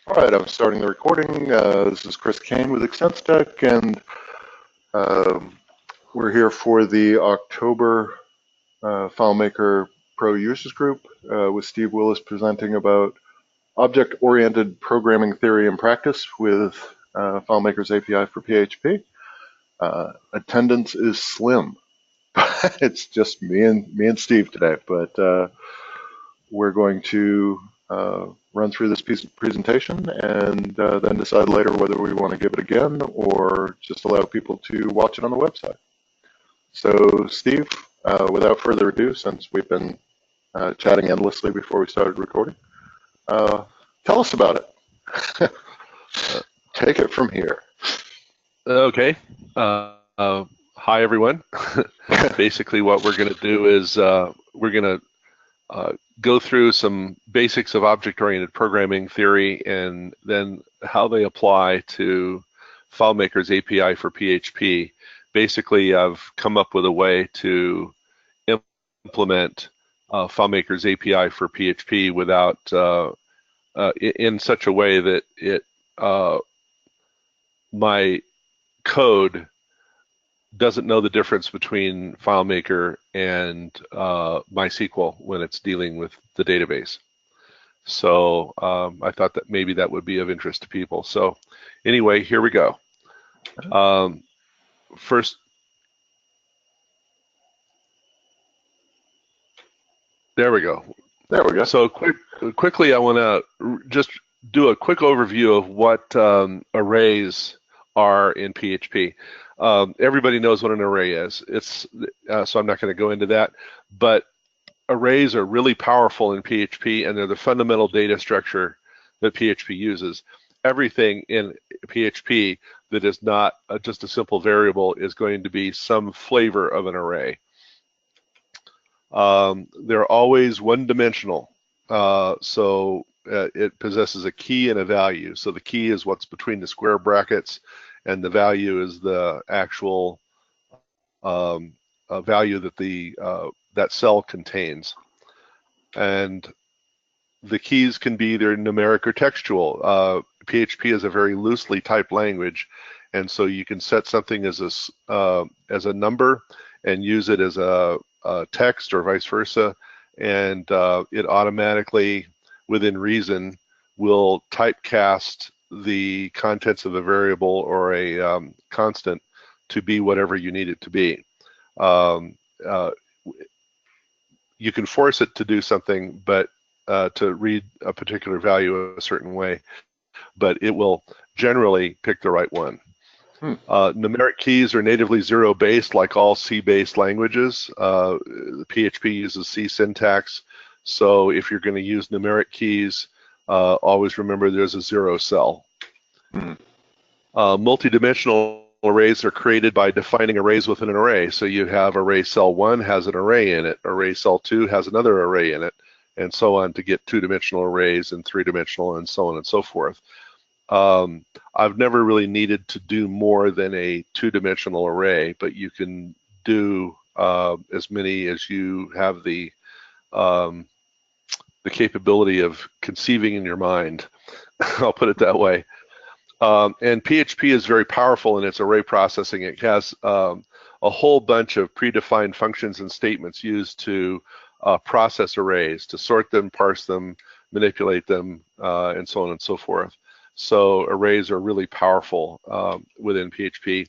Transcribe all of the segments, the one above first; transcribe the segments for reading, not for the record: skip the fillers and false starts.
All right, I'm starting the recording. This is Chris Kane with ExtensiTech, and we're here for the October FileMaker Pro Users Group with Steve Willis presenting about object-oriented programming theory and practice with FileMaker's API for PHP. Attendance is slim. It's just me and Steve today, but we're going to run through this piece of presentation and then decide later whether we want to give it again or just allow people to watch it on the website. So Steve, without further ado, since we've been chatting endlessly before we started recording, tell us about it. Take it from here. Okay. Hi, everyone. Basically, what we're going to do is we're going to go through some basics of object-oriented programming theory and then how they apply to FileMaker's API for PHP. Basically, I've come up with a way to implement FileMaker's API for PHP without in such a way that it my code doesn't know the difference between FileMaker and MySQL when it's dealing with the database. So I thought that maybe that would be of interest to people. So anyway, here we go. First, there we go. There we go. So quickly, I want to just do a quick overview of what arrays are in PHP. Everybody knows what an array is. So I'm not going to go into that, but arrays are really powerful in PHP, and they're the fundamental data structure that PHP uses. Everything in PHP that is not just a simple variable is going to be some flavor of an array. They're always one-dimensional, so it possesses a key and a value. So the key is what's between the square brackets, and the value is the actual value that that cell contains. And the keys can be either numeric or textual. PHP is a very loosely typed language, and so you can set something as a number and use it as a text or vice versa, and it automatically, within reason, will typecast the contents of a variable or a constant to be whatever you need it to be. You can force it to do something, but to read a particular value a certain way, but it will generally pick the right one. Numeric keys are natively zero-based, like all C-based languages. PHP uses C syntax, so if you're going to use numeric keys, always remember there's a zero cell. Multidimensional arrays are created by defining arrays within an array. So you have array cell 1 has an array in it, array cell 2 has another array in it, and so on to get two-dimensional arrays and three-dimensional and so on and so forth. I've never really needed to do more than a two-dimensional array, but you can do as many as you have the capability of conceiving in your mind. I'll put it that way. And PHP is very powerful in its array processing. It has a whole bunch of predefined functions and statements used to process arrays, to sort them, parse them, manipulate them, and so on and so forth. So arrays are really powerful within PHP.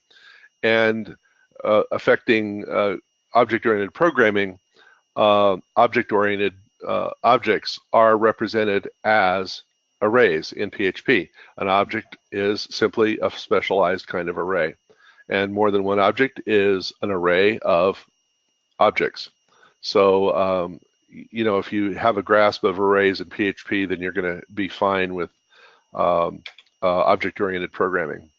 And affecting object-oriented programming, object-oriented objects are represented as arrays in PHP. An object is simply a specialized kind of array, and more than one object is an array of objects. So you know, if you have a grasp of arrays in PHP, then you're going to be fine with object-oriented programming.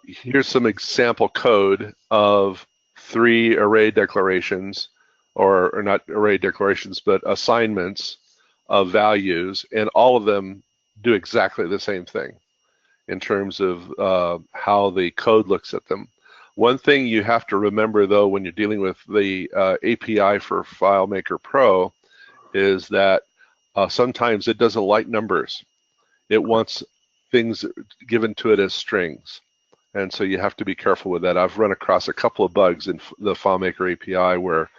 Here's some example code of 3 array declarations, or not array declarations, but assignments of values, and all of them do exactly the same thing in terms of how the code looks at them. One thing you have to remember, though, when you're dealing with the API for FileMaker Pro is that sometimes it doesn't like numbers. It wants things given to it as strings. And so you have to be careful with that. I've run across a couple of bugs in the FileMaker API where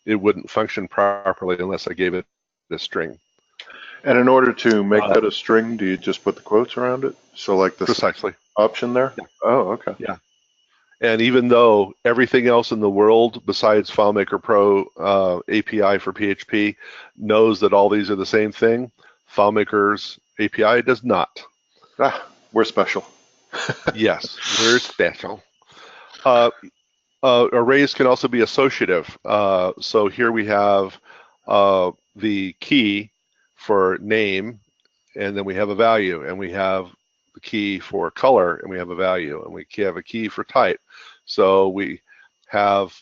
it wouldn't function properly unless I gave it a string. And in order to make that a string, do you just put the quotes around it? So like the Precisely. option there? Yeah. Oh, okay. Yeah. And even though everything else in the world besides FileMaker Pro API for PHP knows that all these are the same thing, FileMaker's API does not. Ah, we're special. Yes, we're special. Arrays can also be associative. So here we have the key for name, and then we have a value, and we have the key for color, and we have a value, and we have a key for type. So we have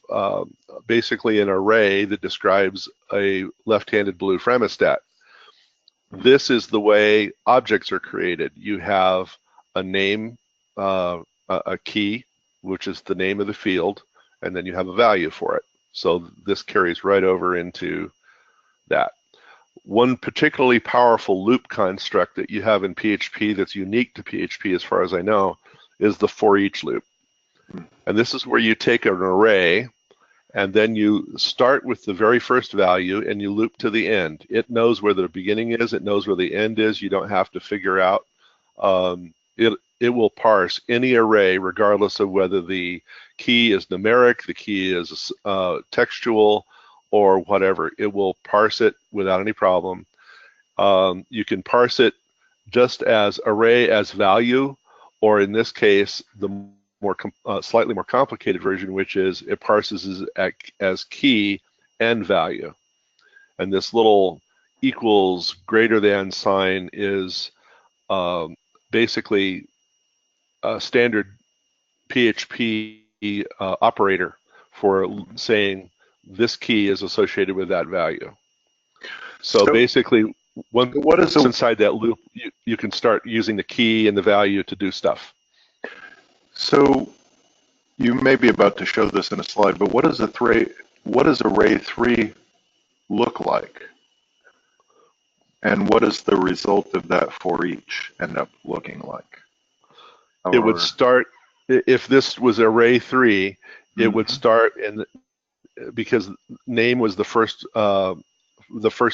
basically an array that describes a left-handed blue phremostat. This is the way objects are created. You have a name, a key, which is the name of the field, and then you have a value for it. So this carries right over into that. One particularly powerful loop construct that you have in PHP that's unique to PHP as far as I know is the for each loop. And this is where you take an array and then you start with the very first value and you loop to the end. It knows where the beginning is, it knows where the end is. You don't have to figure out. It will parse any array regardless of whether the key is numeric, the key is textual, or whatever. It will parse it without any problem. You can parse it just as array as value, or in this case, the slightly more complicated version, which is it parses as key and value. And this little equals greater than sign is basically a standard PHP operator for saying this key is associated with that value. So basically, once inside that loop, you can start using the key and the value to do stuff. So you may be about to show this in a slide, but what does array 3 look like? And what does the result of that for each end up looking like? It would start, if this was array 3, it would start because name was the first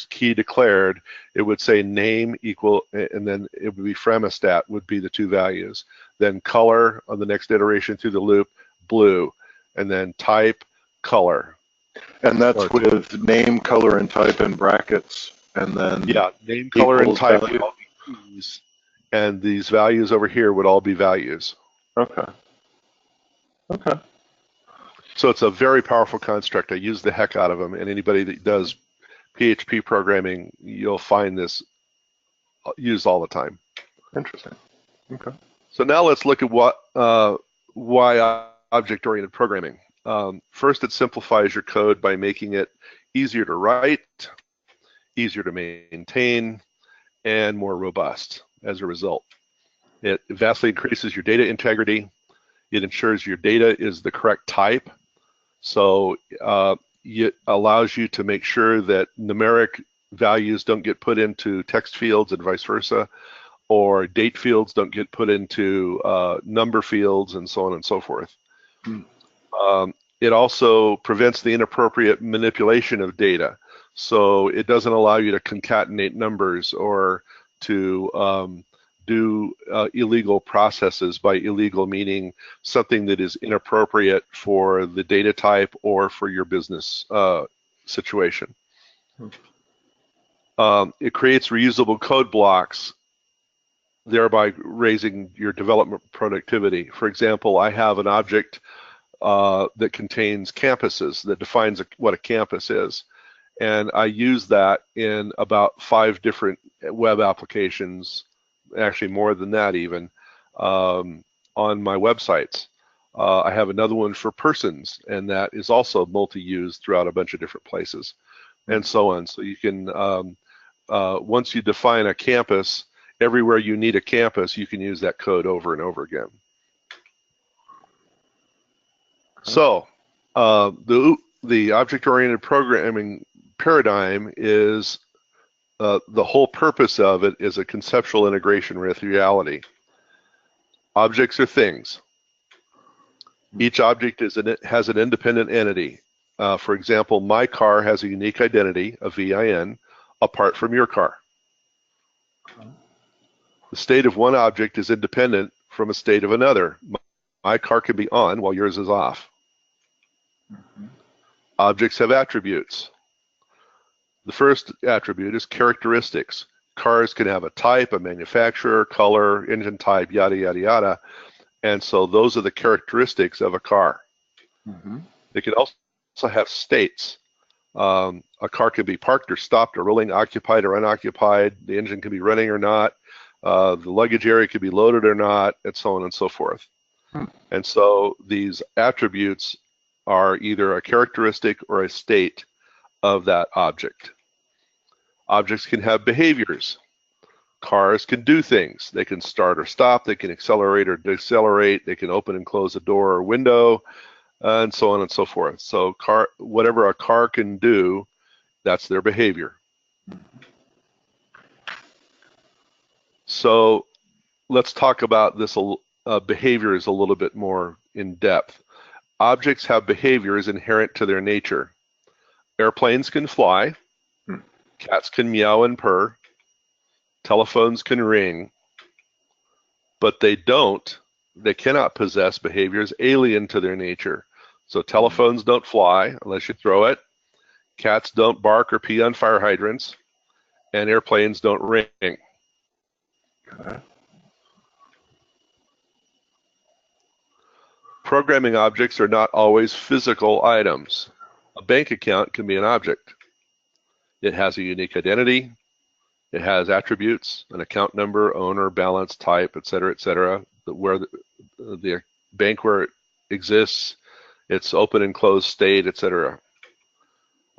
key declared, it would say name equal, and then it would be phremostat would be the two values. Then color on the next iteration through the loop, blue, and then type, color. And that's with name, color, and type in brackets, and then name, color, and type would all be keys, and these values over here would all be values. Okay. So it's a very powerful construct. I use the heck out of them, and anybody that does PHP programming, you'll find this used all the time. Interesting. Okay. So now let's look at why object-oriented programming. First, it simplifies your code by making it easier to write, easier to maintain, and more robust as a result. It vastly increases your data integrity. It ensures your data is the correct type. So it allows you to make sure that numeric values don't get put into text fields and vice versa, or date fields don't get put into number fields, and so on and so forth. It also prevents the inappropriate manipulation of data. So it doesn't allow you to concatenate numbers or to do illegal processes. By illegal meaning something that is inappropriate for the data type or for your business situation. It creates reusable code blocks, thereby raising your development productivity. For example, I have an object that contains campuses, that defines what a campus is. And I use that in about 5 different web applications, actually more than that even, on my websites. I have another one for persons, and that is also multi-used throughout a bunch of different places, and so on. So you can, once you define a campus, everywhere you need a campus, you can use that code over and over again. So the object-oriented programming paradigm is the whole purpose of it is a conceptual integration with reality. Objects are things. Each object has an independent entity. For example, my car has a unique identity, a VIN, apart from your car. The state of one object is independent from a state of another. My car can be on while yours is off. Objects have attributes. The first attribute is characteristics. Cars can have a type, a manufacturer, color, engine type, yada, yada, yada. And so those are the characteristics of a car. They can also have states. A car can be parked or stopped or rolling, occupied or unoccupied. The engine can be running or not. The luggage area could be loaded or not, and so on and so forth. And so these attributes are either a characteristic or a state of that object. Objects can have behaviors. Cars can do things. They can start or stop. They can accelerate or decelerate. They can open and close a door or window, and so on and so forth. So whatever a car can do, that's their behavior. So let's talk about this behaviors a little bit more in depth. Objects have behaviors inherent to their nature. Airplanes can fly. Cats can meow and purr. Telephones can ring. But they cannot possess behaviors alien to their nature. So telephones don't fly unless you throw it. Cats don't bark or pee on fire hydrants. And airplanes don't ring. Okay. Programming objects are not always physical items. A bank account can be an object. It has a unique identity. It has attributes, an account number, owner, balance, type, et cetera, where the bank where it exists, its open and closed state, et cetera.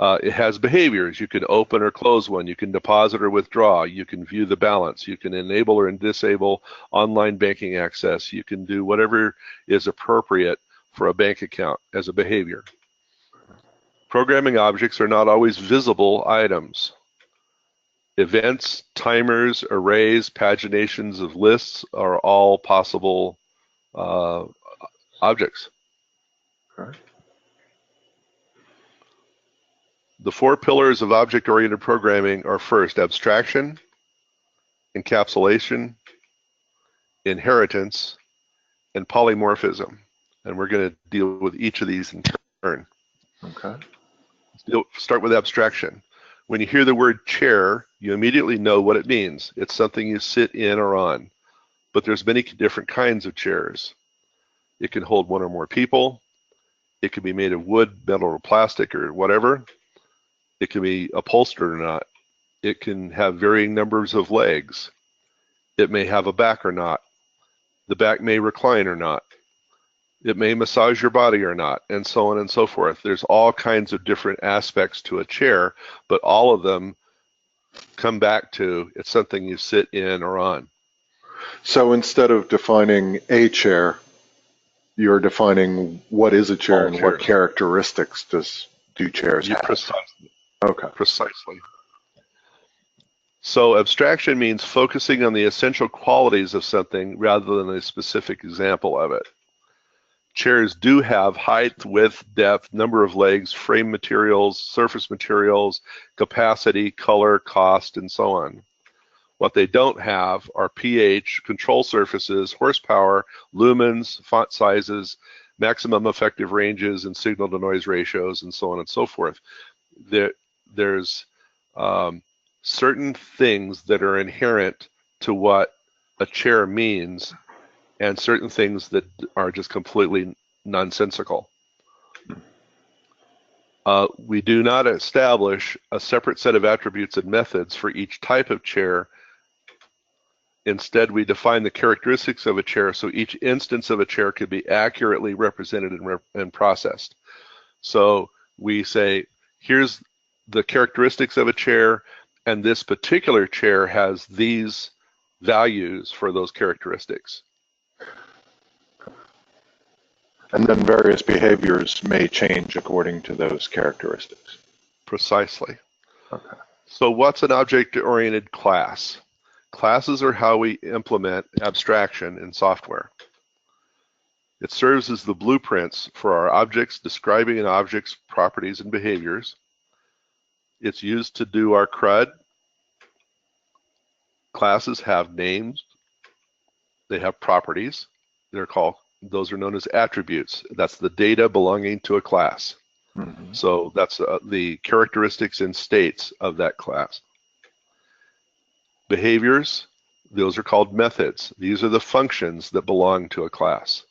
It has behaviors. You can open or close one. You can deposit or withdraw. You can view the balance. You can enable or disable online banking access. You can do whatever is appropriate for a bank account as a behavior. Programming objects are not always visible items. Events, timers, arrays, paginations of lists are all possible objects. Okay. The four pillars of object-oriented programming are first, abstraction, encapsulation, inheritance, and polymorphism. And we're going to deal with each of these in turn. Okay. Start with abstraction. When you hear the word chair, you immediately know what it means. It's something you sit in or on. But there's many different kinds of chairs. It can hold one or more people. It can be made of wood, metal, or plastic, or whatever. It can be upholstered or not. It can have varying numbers of legs. It may have a back or not. The back may recline or not. It may massage your body or not, and so on and so forth. There's all kinds of different aspects to a chair, but all of them come back to it's something you sit in or on. So instead of defining a chair, you're defining what is a chair and what characteristics do chairs have? Precisely. Okay. Precisely. So abstraction means focusing on the essential qualities of something rather than a specific example of it. Chairs do have height, width, depth, number of legs, frame materials, surface materials, capacity, color, cost, and so on. What they don't have are pH, control surfaces, horsepower, lumens, font sizes, maximum effective ranges, and signal-to-noise ratios, and so on and so forth. There's certain things that are inherent to what a chair means, and certain things that are just completely nonsensical. We do not establish a separate set of attributes and methods for each type of chair. Instead, we define the characteristics of a chair so each instance of a chair could be accurately represented and processed. So we say, here's the characteristics of a chair, and this particular chair has these values for those characteristics. And then various behaviors may change according to those characteristics. Precisely. Okay. So what's an object-oriented class? Classes are how we implement abstraction in software. It serves as the blueprints for our objects, describing an object's properties and behaviors. It's used to do our CRUD. Classes have names. They have properties. Those are known as attributes. That's the data belonging to a class. Mm-hmm. So that's the characteristics and states of that class. Behaviors, those are called methods. These are the functions that belong to a class.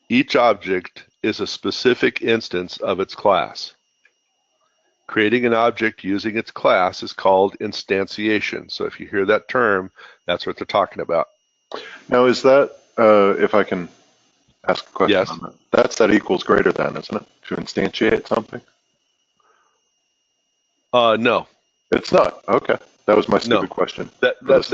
Each object is a specific instance of its class. Creating an object using its class is called instantiation. So if you hear that term, that's what they're talking about. Now, is that, if I can ask a question Yes. on that, that's that equals greater than, isn't it? To instantiate something? No. It's not. Okay. That was my stupid question. That's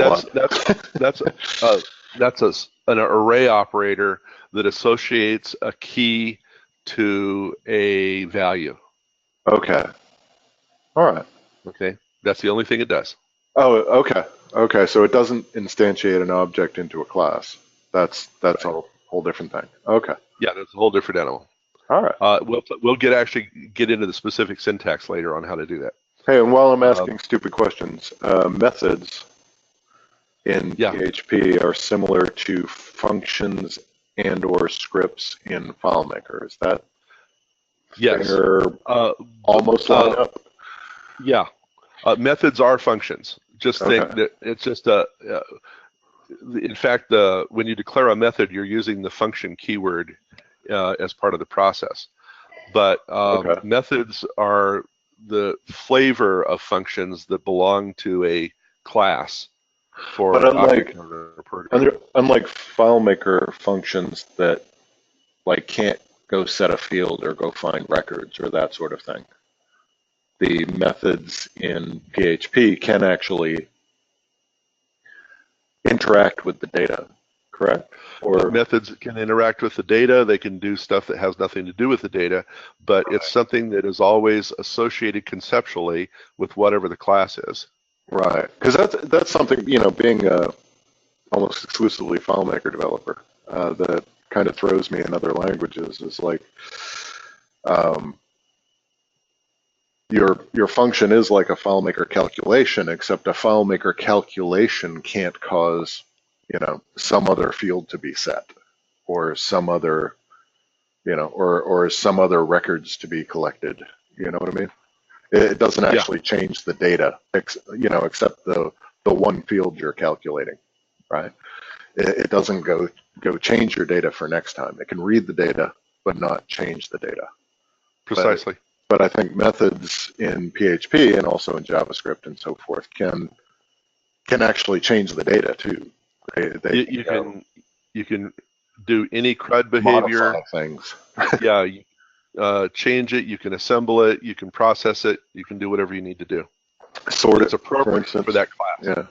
an array operator that associates a key to a value. Okay. All right. Okay, that's the only thing it does. Oh, okay. Okay. So it doesn't instantiate an object into a class. That's Right. a whole different thing. Okay. Yeah, that's a whole different animal. All right. We'll get into the specific syntax later on how to do that. Hey, and while I'm asking stupid questions, methods in Yeah. PHP are similar to functions and or scripts in FileMaker. Is that Yes. fair? Almost line up? Yeah. Methods are functions. Just think that it's just in fact, when you declare a method, you're using the function keyword as part of the process. But methods are the flavor of functions that belong to a class for But unlike object FileMaker functions that like can't go set a field or go find records or that sort of thing, the methods in PHP can actually interact with the data, correct? Or methods can interact with the data. They can do stuff that has nothing to do with the data, but it's something that is always associated conceptually with whatever the class is. right, because that's something, being a almost exclusively FileMaker developer, that kind of throws me in other languages. Is like your function is like a FileMaker calculation, except a FileMaker calculation can't cause some other field to be set, or some other or some other records to be collected. You know what I mean? It doesn't actually change the data, except the one field you're calculating, right? It doesn't go change your data for next time. It can read the data, but not change the data. Precisely. But I think methods in PHP and also in JavaScript and so forth can actually change the data too. You can do any CRUD behavior. Modify things. Change it. You can assemble it. You can process it. You can do whatever you need to do. Sort it's appropriate for that class. Yeah.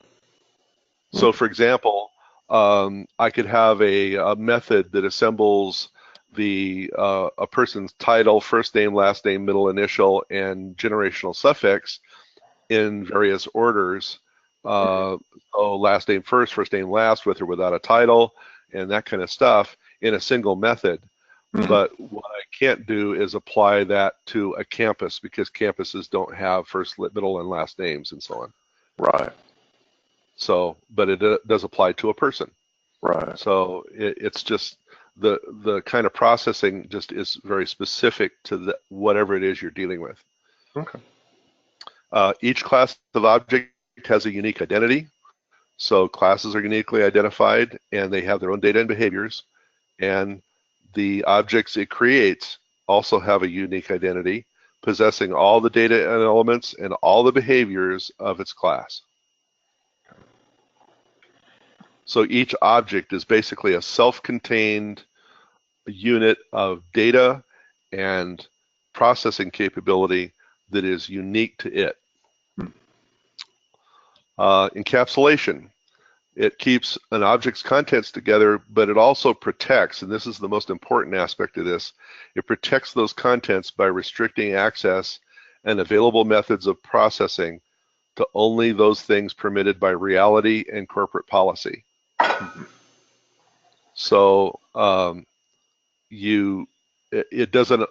So, for example, I could have a method that assembles a person's title, first name, last name, middle initial, and generational suffix in various orders. So last name first name last, with or without a title, and that kind of stuff in a single method. Mm-hmm. But what I can't do is apply that to a campus, because campuses don't have first, middle, and last names and so on. Right. So, but it does apply to a person. Right. So it's just the kind of processing just is very specific to whatever it is you're dealing with. Okay. Each class of object has a unique identity. So classes are uniquely identified, and they have their own data and behaviors. And the objects it creates also have a unique identity, possessing all the data and elements and all the behaviors of its class. So each object is basically a self-contained unit of data and processing capability that is unique to it. Encapsulation. It keeps an object's contents together, but it also protects, and this is the most important aspect of this, it protects those contents by restricting access and available methods of processing to only those things permitted by reality and corporate policy. So it doesn't,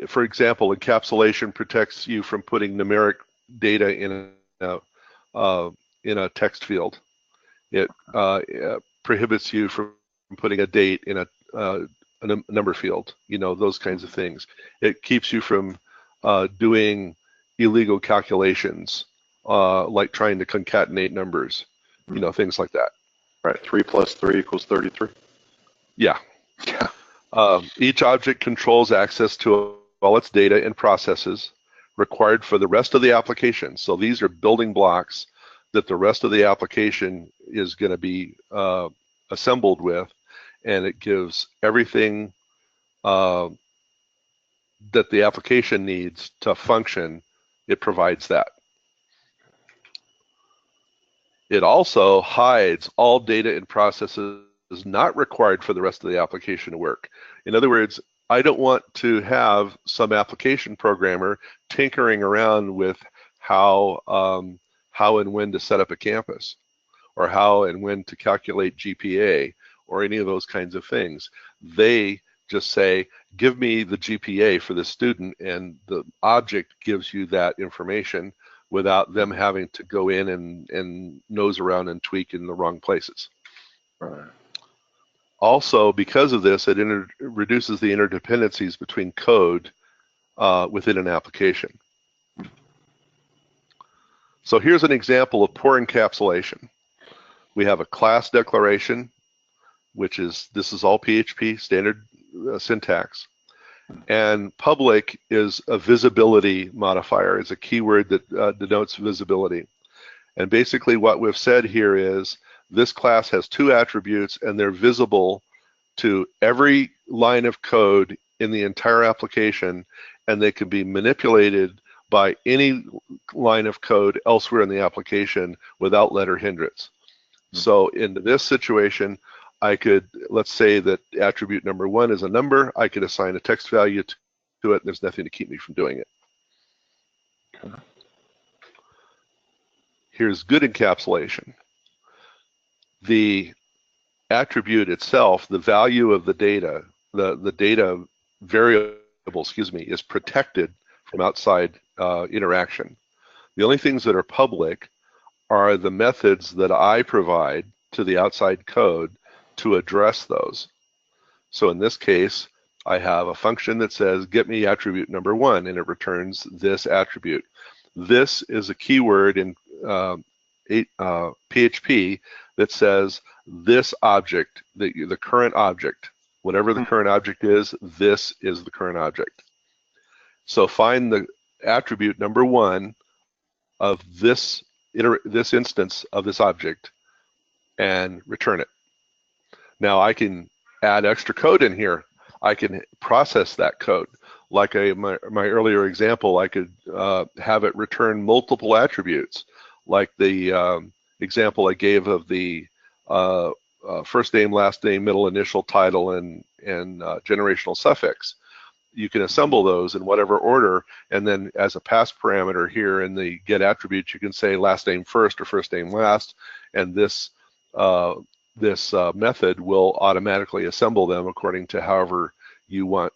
for example, encapsulation protects you from putting numeric data in a text field. It prohibits you from putting a date in a number field, those kinds of things. It keeps you from doing illegal calculations, like trying to concatenate numbers, things like that. Right, 3 plus 3 equals 33. Yeah. Yeah. Each object controls access to all its data and processes required for the rest of the application. So these are building blocks that the rest of the application is going to be assembled with, and it gives everything that the application needs to function. It provides that. It also hides all data and processes not required for the rest of the application to work. In other words, I don't want to have some application programmer tinkering around with how and when to set up a campus, or how and when to calculate GPA, or any of those kinds of things. They just say, give me the GPA for the student, and the object gives you that information without them having to go in and nose around and tweak in the wrong places. Right. Also, because of this, it reduces the interdependencies between code within an application. So here's an example of poor encapsulation. We have a class declaration, this is all PHP standard syntax. And public is a visibility modifier. It's a keyword that denotes visibility. And basically what we've said here is this class has 2 attributes, and they're visible to every line of code in the entire application, and they can be manipulated by any line of code elsewhere in the application without let or hindrance. So in this situation, I could, let's say that attribute number 1 is a number. I could assign a text value to it. There's nothing to keep me from doing it. Here's good encapsulation. The attribute itself, the value of the data, the data variable, is protected from outside interaction. The only things that are public are the methods that I provide to the outside code to address those. So in this case, I have a function that says, get me attribute number 1, and it returns this attribute. This is a keyword in PHP that says this object, the current object, whatever the current object is, this is the current object. So find the attribute number 1 of this instance of this object and return it. Now I can add extra code in here. I can process that code. Like my earlier example, I could have it return multiple attributes, like the example I gave of the first name, last name, middle initial, title, and generational suffix. You can assemble those in whatever order, and then as a pass parameter here in the get attribute, you can say last name first or first name last, and this method will automatically assemble them according to however you want,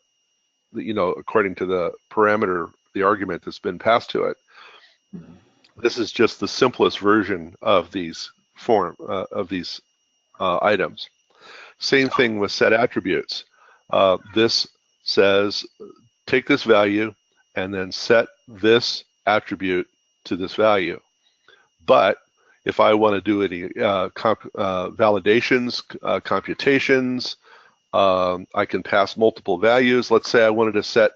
according to the parameter, the argument that's been passed to it. This is just the simplest version of these items. Same thing with set attributes. This says take this value and then set this attribute to this value. But if I want to do any validations, computations, I can pass multiple values. Let's say I wanted to set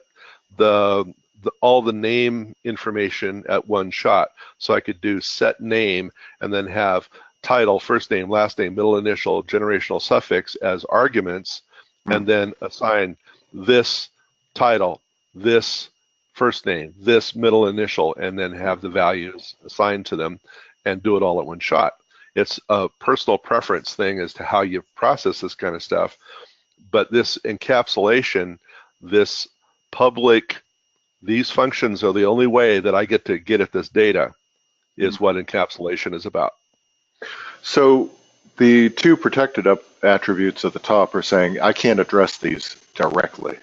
all the name information at one shot. So I could do set name and then have title, first name, last name, middle initial, generational suffix as arguments, and then assign this title, this first name, this middle initial, and then have the values assigned to them and do it all at one shot. It's a personal preference thing as to how you process this kind of stuff. But this encapsulation, this public These functions are the only way that I get to get at this data, is what encapsulation is about. So the two protected attributes at the top are saying I can't address these directly.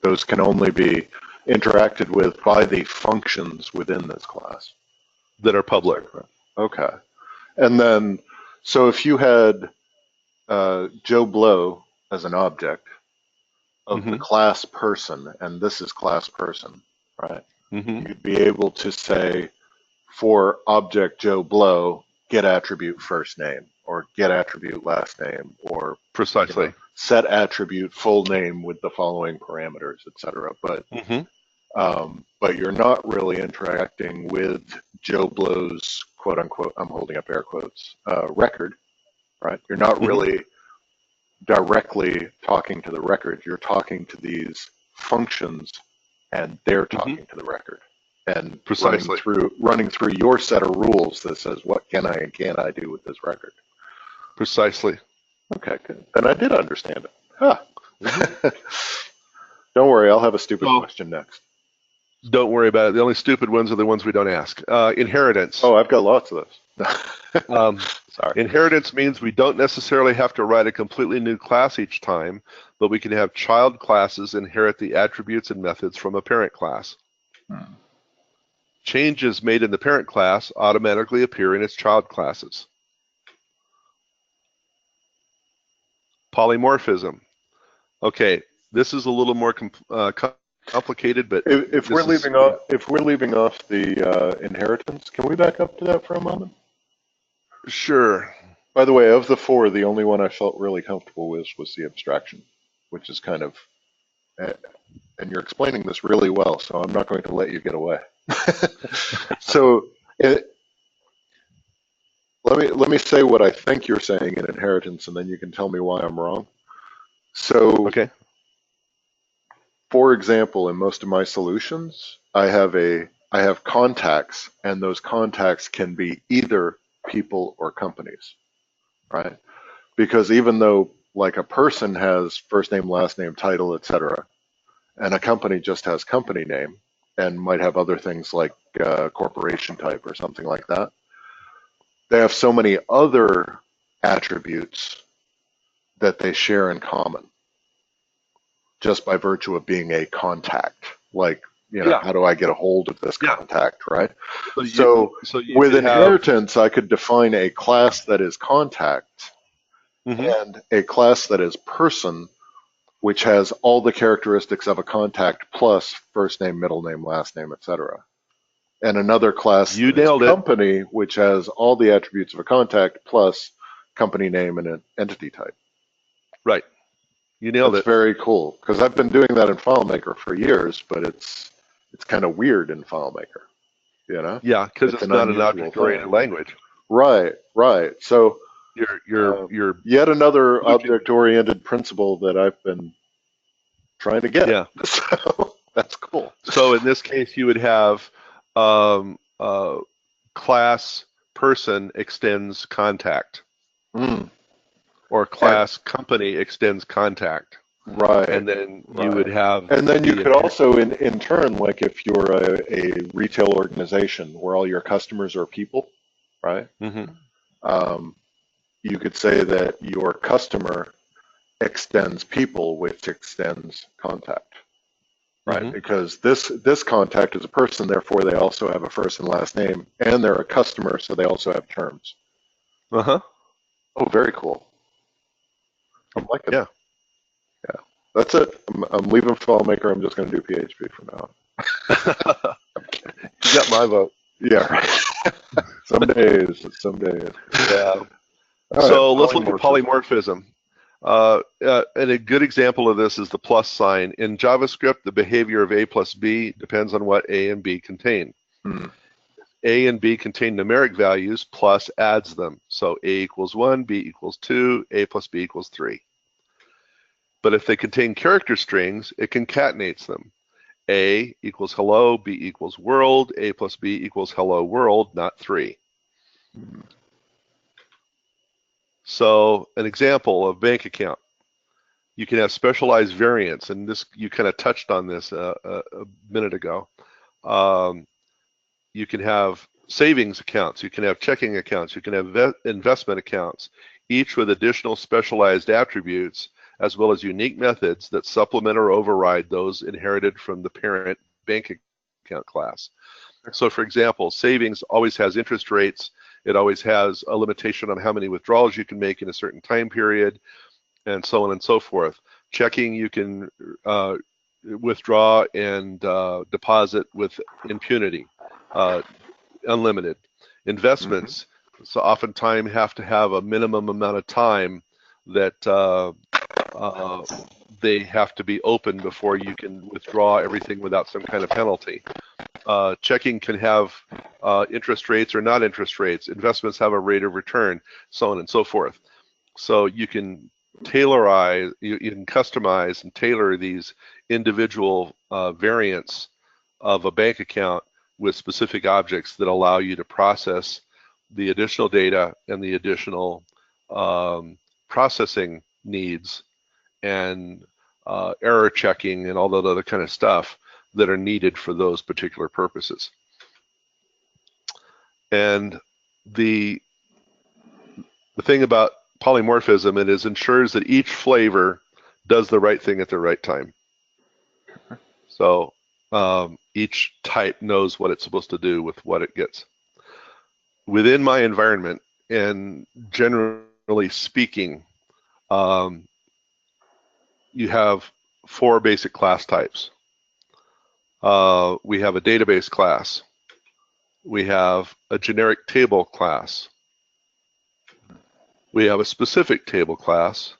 Those can only be interacted with by the functions within this class. That are public. Okay. And then, so if you had Joe Blow as an object of the class person, and this is class person, right? You'd be able to say, for object Joe Blow, get attribute first name, or get attribute last name, or precisely set attribute full name with the following parameters, etc. But you're not really interacting with Joe Blow's quote unquote, I'm holding up air quotes, record, right? You're not really directly talking to the record. You're talking to these functions, and they're talking to the record. And precisely running through your set of rules that says what can I and can't I do with this record. Precisely. Okay, good. Then I did understand it. Huh. Don't worry, I'll have a stupid question next. Don't worry about it. The only stupid ones are the ones we don't ask. Inheritance. Oh, I've got lots of those. Sorry. Inheritance means we don't necessarily have to write a completely new class each time, but we can have child classes inherit the attributes and methods from a parent class. Changes made in the parent class automatically appear in its child classes. Polymorphism. Okay, this is a little more complicated, but if we're leaving off the inheritance, can we back up to that for a moment? Sure. By the way, of the four, the only one I felt really comfortable with was the abstraction, which is kind of, and you're explaining this really well, so I'm not going to let you get away. So let me say what I think you're saying in inheritance, and then you can tell me why I'm wrong. So, okay. For example, in most of my solutions, I have contacts, and those contacts can be either people or companies, right? Because even though like a person has first name, last name, title, etc., and a company just has company name and might have other things like corporation type or something like that, they have so many other attributes that they share in common just by virtue of being a contact. Like, how do I get a hold of this contact, right? So with inheritance, I could define a class that is contact and a class that is person, which has all the characteristics of a contact plus first name, middle name, last name, etc. And another class that is company, which has all the attributes of a contact plus company name and an entity type. Right. You nailed it. That's very cool, because I've been doing that in FileMaker for years, but it's kind of weird in FileMaker, Yeah, because it's not an object-oriented language. Right. So you're yet another object-oriented principle that I've been trying to get. Yeah. So that's cool. So in this case, you would have class person extends contact. Or class company extends contact. Right. And then you would have... And then you could also, in turn, like if you're a retail organization where all your customers are people, right? You could say that your customer extends people, which extends contact, right? Because this contact is a person, therefore they also have a first and last name, and they're a customer, so they also have terms. Oh, very cool. I'm liking it. Yeah. That's it. I'm leaving FileMaker. I'm just going to do PHP from now on. You got my vote. Yeah, right. Some days. Yeah. So let's look at polymorphism. And a good example of this is the plus sign. In JavaScript, the behavior of A plus B depends on what A and B contain. A and B contain numeric values, plus adds them. So A equals 1, B equals 2, A plus B equals 3. But if they contain character strings, it concatenates them. A equals hello, B equals world, A plus B equals hello world, not 3. So an example of bank account. You can have specialized variants, and this you kind of touched on this a minute ago. You can have savings accounts, you can have checking accounts, you can have investment accounts, each with additional specialized attributes as well as unique methods that supplement or override those inherited from the parent bank account class. So for example, savings always has interest rates, it always has a limitation on how many withdrawals you can make in a certain time period, and so on and so forth. Checking, you can withdraw and deposit with impunity, unlimited. Investments, so oftentimes have to have a minimum amount of time that they have to be open before you can withdraw everything without some kind of penalty. Checking can have interest rates or not interest rates. Investments have a rate of return, so on and so forth. So you can tailorize, you can customize and tailor these individual variants of a bank account with specific objects that allow you to process the additional data and the additional processing needs and error checking and all that other kind of stuff that are needed for those particular purposes. And the thing about polymorphism, it ensures that each flavor does the right thing at the right time. So each type knows what it's supposed to do with what it gets. Within my environment, and generally speaking, you have 4 basic class types. We have a database class. We have a generic table class. We have a specific table class.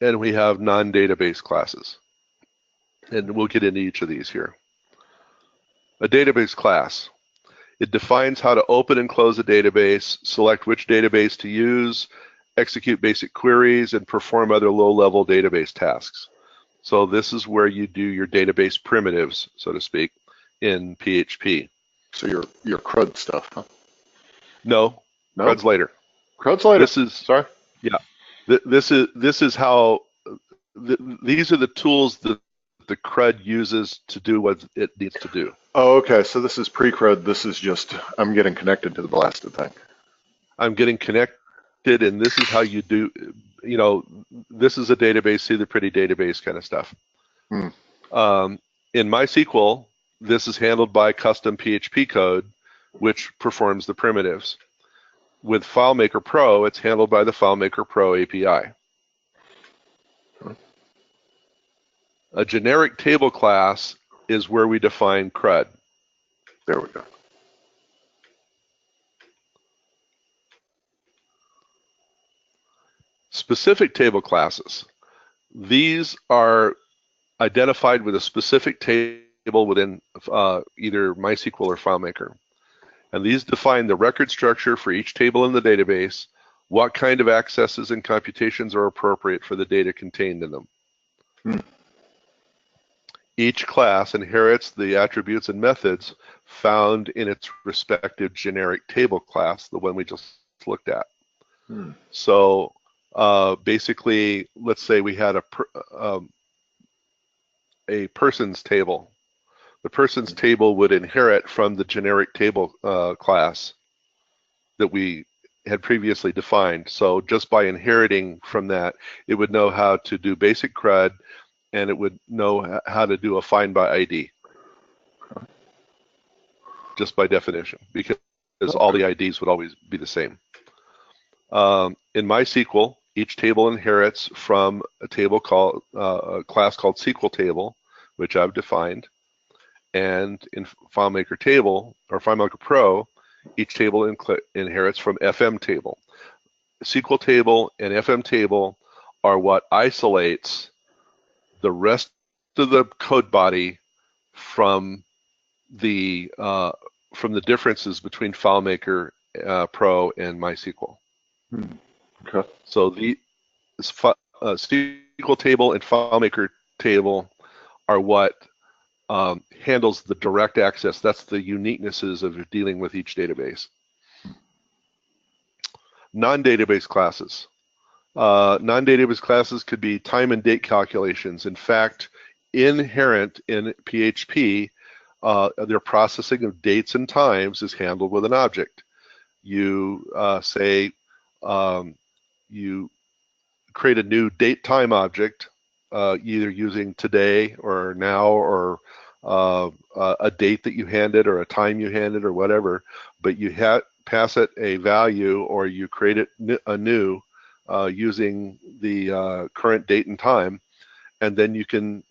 And we have non-database classes. And we'll get into each of these here. A database class. It defines how to open and close a database, select which database to use, execute basic queries, and perform other low-level database tasks. So this is where you do your database primitives, so to speak, in PHP. So your CRUD stuff, huh? No, CRUD's later. CRUD's later. This is, sorry. Yeah, this is how these are the tools that the CRUD uses to do what it needs to do. Oh, okay. So this is pre-CRUD. This is just I'm getting connected to the blasted thing. I'm getting connected, and this is how you do. You know, this is a database, see the pretty database kind of stuff. In MySQL, this is handled by custom PHP code, which performs the primitives. With FileMaker Pro, it's handled by the FileMaker Pro API. A generic table class is where we define CRUD. There we go. Specific table classes. These are identified with a specific table within either MySQL or FileMaker. And these define the record structure for each table in the database, what kind of accesses and computations are appropriate for the data contained in them. Each class inherits the attributes and methods found in its respective generic table class, the one we just looked at. So basically, let's say we had a persons table. The persons table would inherit from the generic table class that we had previously defined. So just by inheriting from that, it would know how to do basic CRUD, and it would know how to do a find by ID, just by definition, because all the IDs would always be the same. In MySQL, each table inherits from a table called a class called SQL table, which I've defined. And in FileMaker Table or FileMaker Pro, each table inherits from FM table. SQL table and FM table are what isolates the rest of the code body from the differences between FileMaker Pro and MySQL. Okay. So the SQL table and FileMaker table are what handles the direct access. That's the uniquenesses of dealing with each database. Non-database classes. Non-database classes could be time and date calculations. In fact, inherent in PHP their processing of dates and times is handled with an object. You say you create a new date time object, either using today or now or a date that you handed or a time you handed or whatever, but you pass it a value or you create it anew using the current date and time, and then you can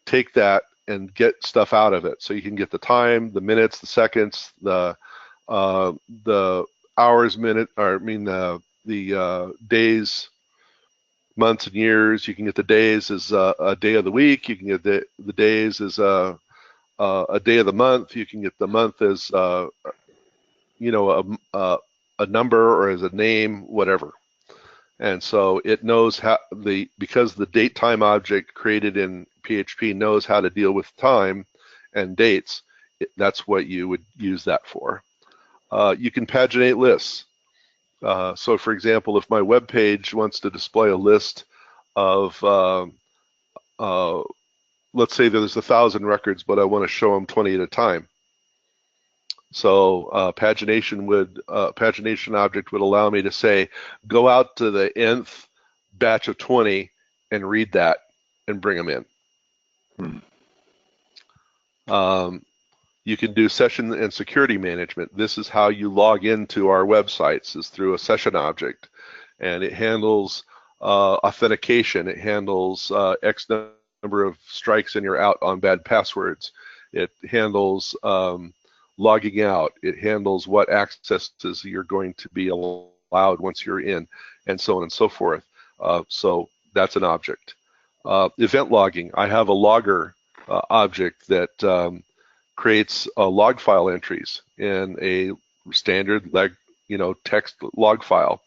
take that and get stuff out of it. So you can get the time, the minutes, the seconds, the hours, minute, or I mean the days, months, and years. You can get the days as a day of the week. You can get the days as a day of the month. You can get the month as you know a number or as a name, whatever. And so it knows how because the date time object created in PHP knows how to deal with time and dates. That's what you would use that for. You can paginate lists. So for example, if my web page wants to display a list of, let's say there's 1,000 records, but I want to show them 20 at a time. So pagination object would allow me to say, go out to the nth batch of 20 and read that and bring them in. You can do session and security management. This is how you log into our websites, is through a session object, and it handles authentication. It handles X number of strikes and you're out on bad passwords. It handles logging out. It handles what accesses you're going to be allowed once you're in, and so on and so forth. So that's an object. Event logging. I have a logger object that creates log file entries in a standard text log file,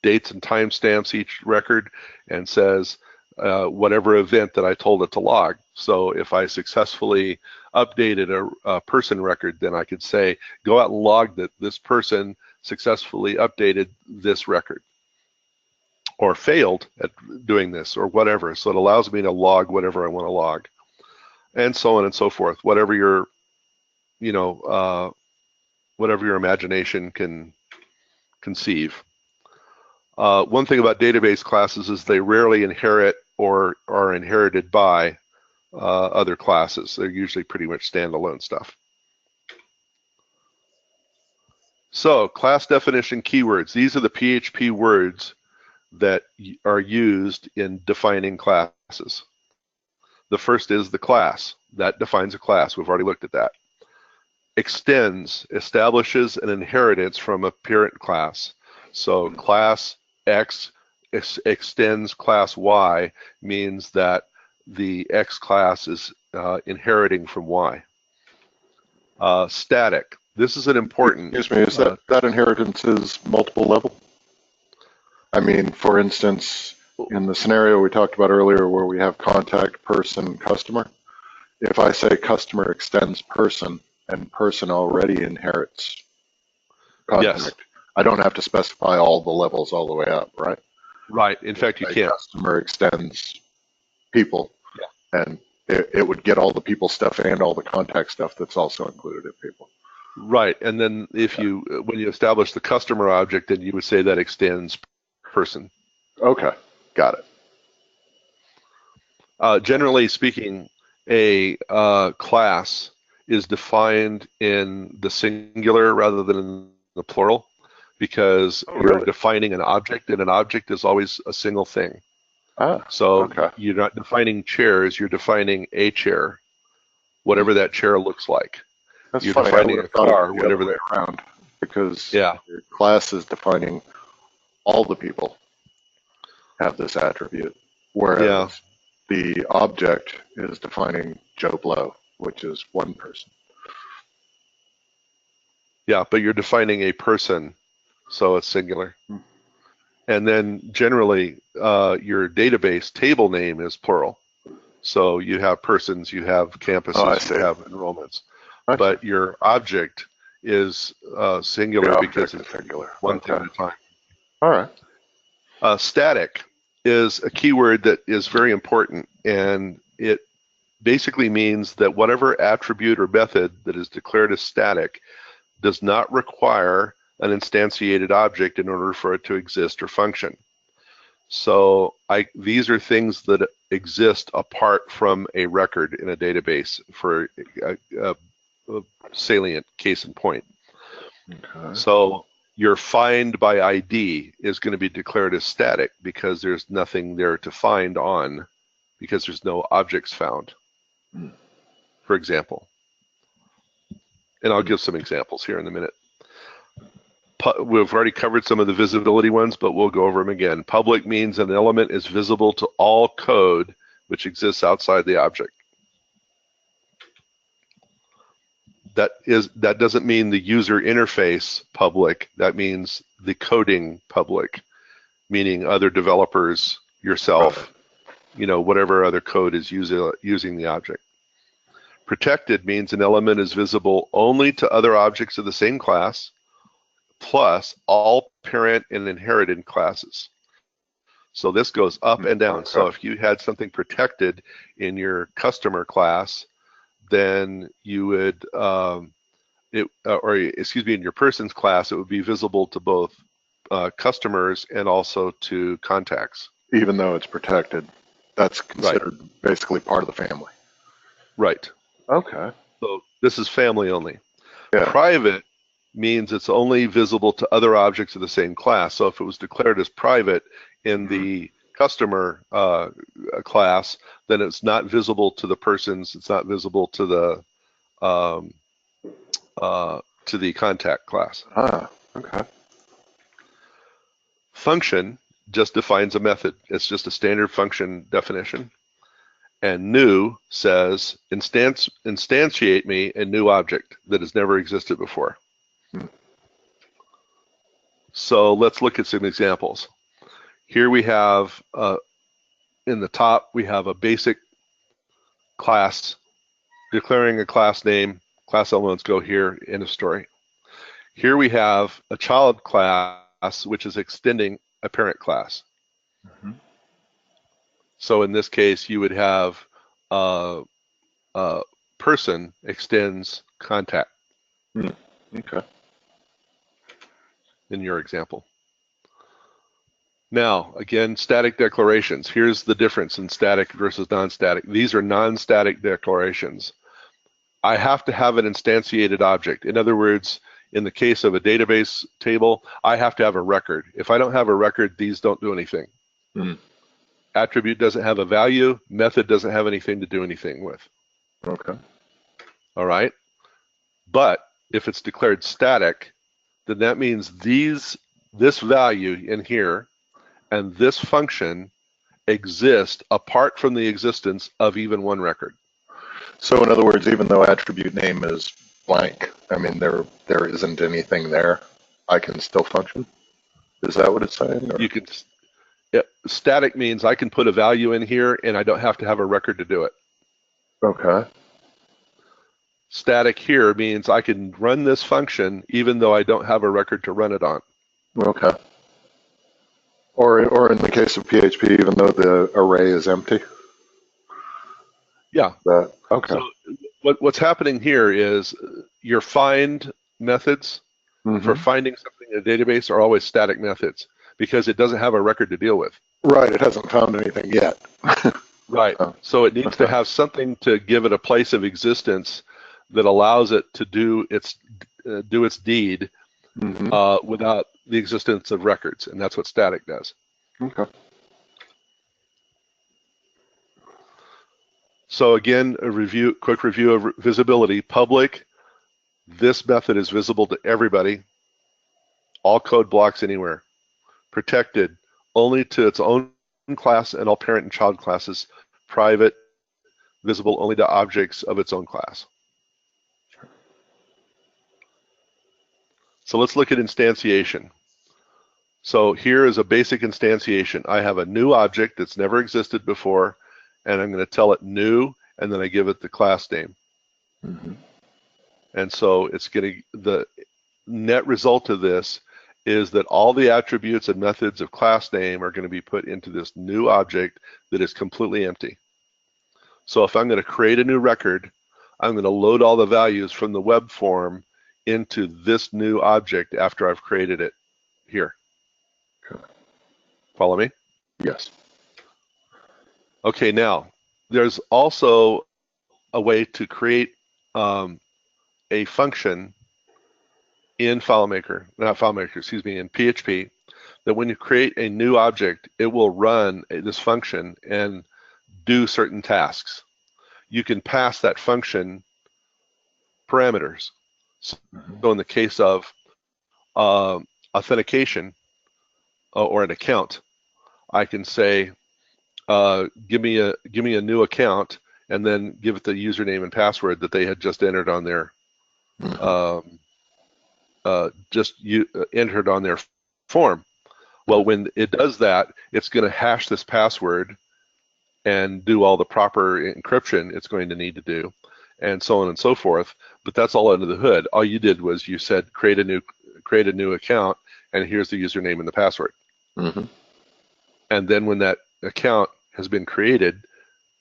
dates and timestamps each record, and says whatever event that I told it to log. So if I successfully updated a person record, then I could say, go out and log that this person successfully updated this record, or failed at doing this, or whatever. So it allows me to log whatever I want to log, and so on and so forth. Whatever your, whatever your imagination can conceive. One thing about database classes is they rarely inherit or are inherited by other classes. They're usually pretty much standalone stuff. So class definition keywords. These are the PHP words that are used in defining classes. The first is the class. That defines a class. We've already looked at that. Extends, establishes an inheritance from a parent class. So class X extends class Y means that the X class is inheriting from Y. Static. This is an important. Excuse me, is that inheritance is multiple level? I mean, for instance, in the scenario we talked about earlier where we have contact, person, customer, if I say customer extends person and person already inherits contact, yes, I don't have to specify all the levels all the way up, right? Right. In fact, you can't. Customer extends people, and it would get all the people stuff and all the contact stuff that's also included in people. Right. And then if when you establish the customer object, then you would say that extends person. Okay, got it. Generally speaking, a class is defined in the singular rather than in the plural, because you're defining an object, and an object is always a single thing. So you're not defining chairs, you're defining a chair, whatever that chair looks like. That's you're funny. defining a car, whatever that around, because your class is defining all the people have this attribute, whereas the object is defining Joe Blow, which is one person. Yeah, but you're defining a person, so it's singular. And then generally, your database table name is plural. So you have persons, you have campuses, you have enrollments. But your object is singular because it's singular, one thing at a time. All right. Static is a keyword that is very important, and it basically means that whatever attribute or method that is declared as static does not require an instantiated object in order for it to exist or function. So these are things that exist apart from a record in a database for a salient case in point. Okay. So your find by ID is going to be declared as static because there's nothing there to find on, because there's no objects found, for example. And I'll give some examples here in a minute. We've already covered some of the visibility ones, but we'll go over them again. Public means an element is visible to all code which exists outside the object. That doesn't mean the user interface public. That means the coding public, meaning other developers, yourself, whatever other code is using the object. Protected means an element is visible only to other objects of the same class, plus all parent and inherited classes. So this goes up and down. So if you had something protected in your customer class, then you would, in your person's class, it would be visible to both customers and also to contacts. Even though it's protected, that's considered basically part of the family. Right. Okay. So this is family only. Yeah. Private means it's only visible to other objects of the same class. So if it was declared as private in the customer class, then it's not visible to the persons. It's not visible to the contact class. Ah, okay. Function just defines a method. It's just a standard function definition. And new says instantiate me a new object that has never existed before. So let's look at some examples. Here we have, in the top, we have a basic class, declaring a class name, class elements go here, end of story. Here we have a child class, which is extending a parent class. Mm-hmm. So in this case, you would have person extends contact. Okay. In your example. Now, again, static declarations. Here's the difference in static versus non-static. These are non-static declarations. I have to have an instantiated object. In other words, in the case of a database table, I have to have a record. If I don't have a record, these don't do anything. Attribute doesn't have a value. Method doesn't have anything to do anything with. Okay. All right. But if it's declared static, then that means this value in here and this function exist apart from the existence of even one record. So in other words, even though attribute name is blank, I mean, there isn't anything there, I can still function? Is that what it's saying? Or? You can. Static means I can put a value in here and I don't have to have a record to do it. Okay. Static here means I can run this function even though I don't have a record to run it on. Okay. Or in the case of PHP, even though the array is empty? Yeah. Okay. So what's happening here is your find methods for finding something in a database are always static methods because it doesn't have a record to deal with. Right. It hasn't found anything yet. Right. So it needs to have something to give it a place of existence that allows it to do its deed without the existence of records, and that's what static does. Okay. So again, quick review of visibility. Public, this method is visible to everybody, all code blocks anywhere. Protected, only to its own class and all parent and child classes. Private, visible only to objects of its own class. So let's look at instantiation. So here is a basic instantiation. I have a new object that's never existed before, and I'm going to tell it new, and then I give it the class name. And so it's going to, the net result of this is that all the attributes and methods of class name are going to be put into this new object that is completely empty. So if I'm going to create a new record, I'm going to load all the values from the web form into this new object after I've created it here. Okay. Follow me? Yes. Okay, now there's also a way to create a function in FileMaker, not FileMaker, excuse me, in PHP, that when you create a new object, it will run this function and do certain tasks. You can pass that function parameters. So in the case of authentication or an account, I can say, give me a new account, and then give it the username and password that they had just entered on their entered on their form. Well, when it does that, it's going to hash this password and do all the proper encryption it's going to need to do, and so on and so forth. But that's all under the hood. All you did was you said create a new account, and here's the username and the password. Mm-hmm. And then when that account has been created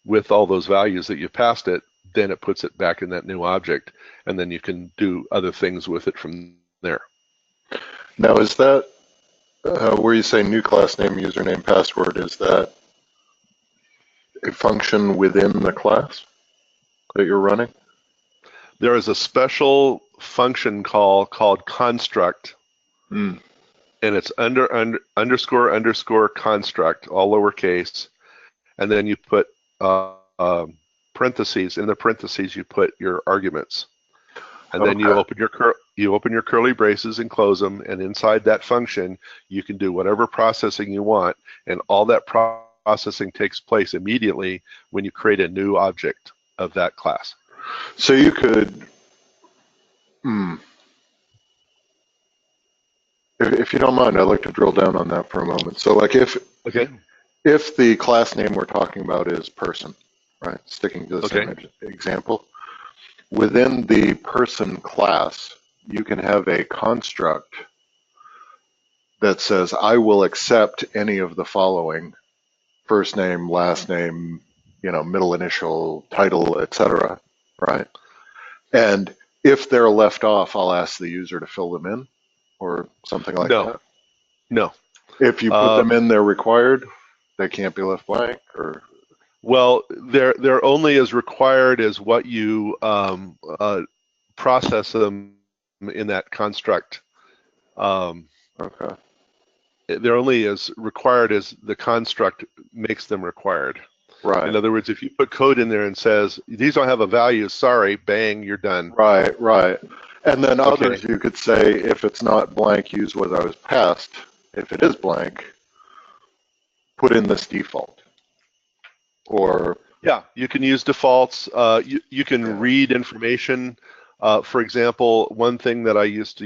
with all those values that you've passed it, then it puts it back in that new object, and then you can do other things with it from there. Now, is that where you say new class name, username, password, is that a function within the class that you're running? There is a special function call called construct, Mm. and it's underscore construct, all lowercase, and then you put parentheses. In the parentheses, you put your arguments, and then you open your curly braces and close them. And inside that function, you can do whatever processing you want, and all that processing takes place immediately when you create a new object of that class. So you could, if you don't mind, I'd like to drill down on that for a moment. So, like, Okay. if the class name we're talking about is person, right? Sticking to the same example, within the person class, you can have a construct that says, I will accept any of the following: first name, last name, middle initial, title, etc. Right? And if they're left off, I'll ask the user to fill them in, or something like that. No. If you put them in, they're required. They can't be left blank, or well, they're only as required as what you process them in that construct. okay. They're only as required as the construct makes them required. Right. In other words, if you put code in there and says, these don't have a value, sorry, bang, you're done. Right. And then others, you could say, if it's not blank, use what I was passed. If it is blank, put in this default. Or yeah, you can use defaults. You can read information. For example, one thing that I used to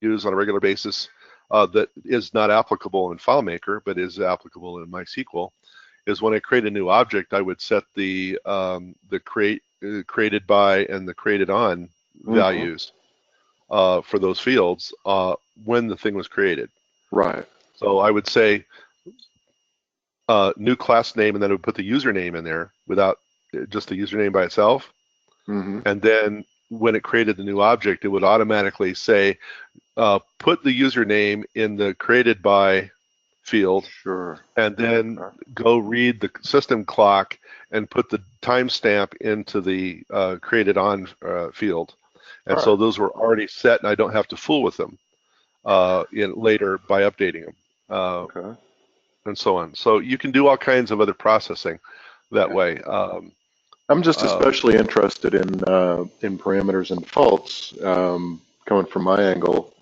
use on a regular basis that is not applicable in FileMaker, but is applicable in MySQL, is when I create a new object, I would set the created by and the created on values for those fields when the thing was created. Right. So I would say new class name, and then I would put the username in there without just the username by itself. And then when it created the new object, it would automatically say, put the username in the created by field, and then go read the system clock and put the timestamp into the created on field. And so those were already set, and I don't have to fool with them later by updating them. And so on. So you can do all kinds of other processing that way. I'm just especially interested in parameters and defaults. Coming from my angle,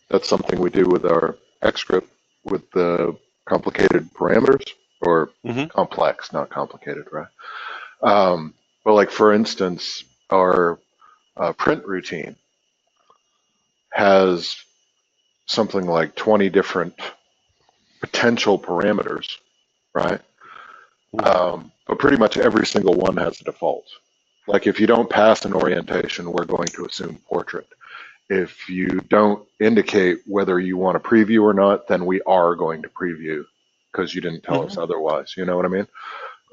that's something we do with our XScript with the complicated parameters, or complex, not complicated, right? But like, for instance, our print routine has something like 20 different potential parameters, right? But pretty much every single one has a default. Like, if you don't pass an orientation, we're going to assume portrait. If you don't indicate whether you want to preview or not, then we are going to preview because you didn't tell us otherwise. You know what I mean?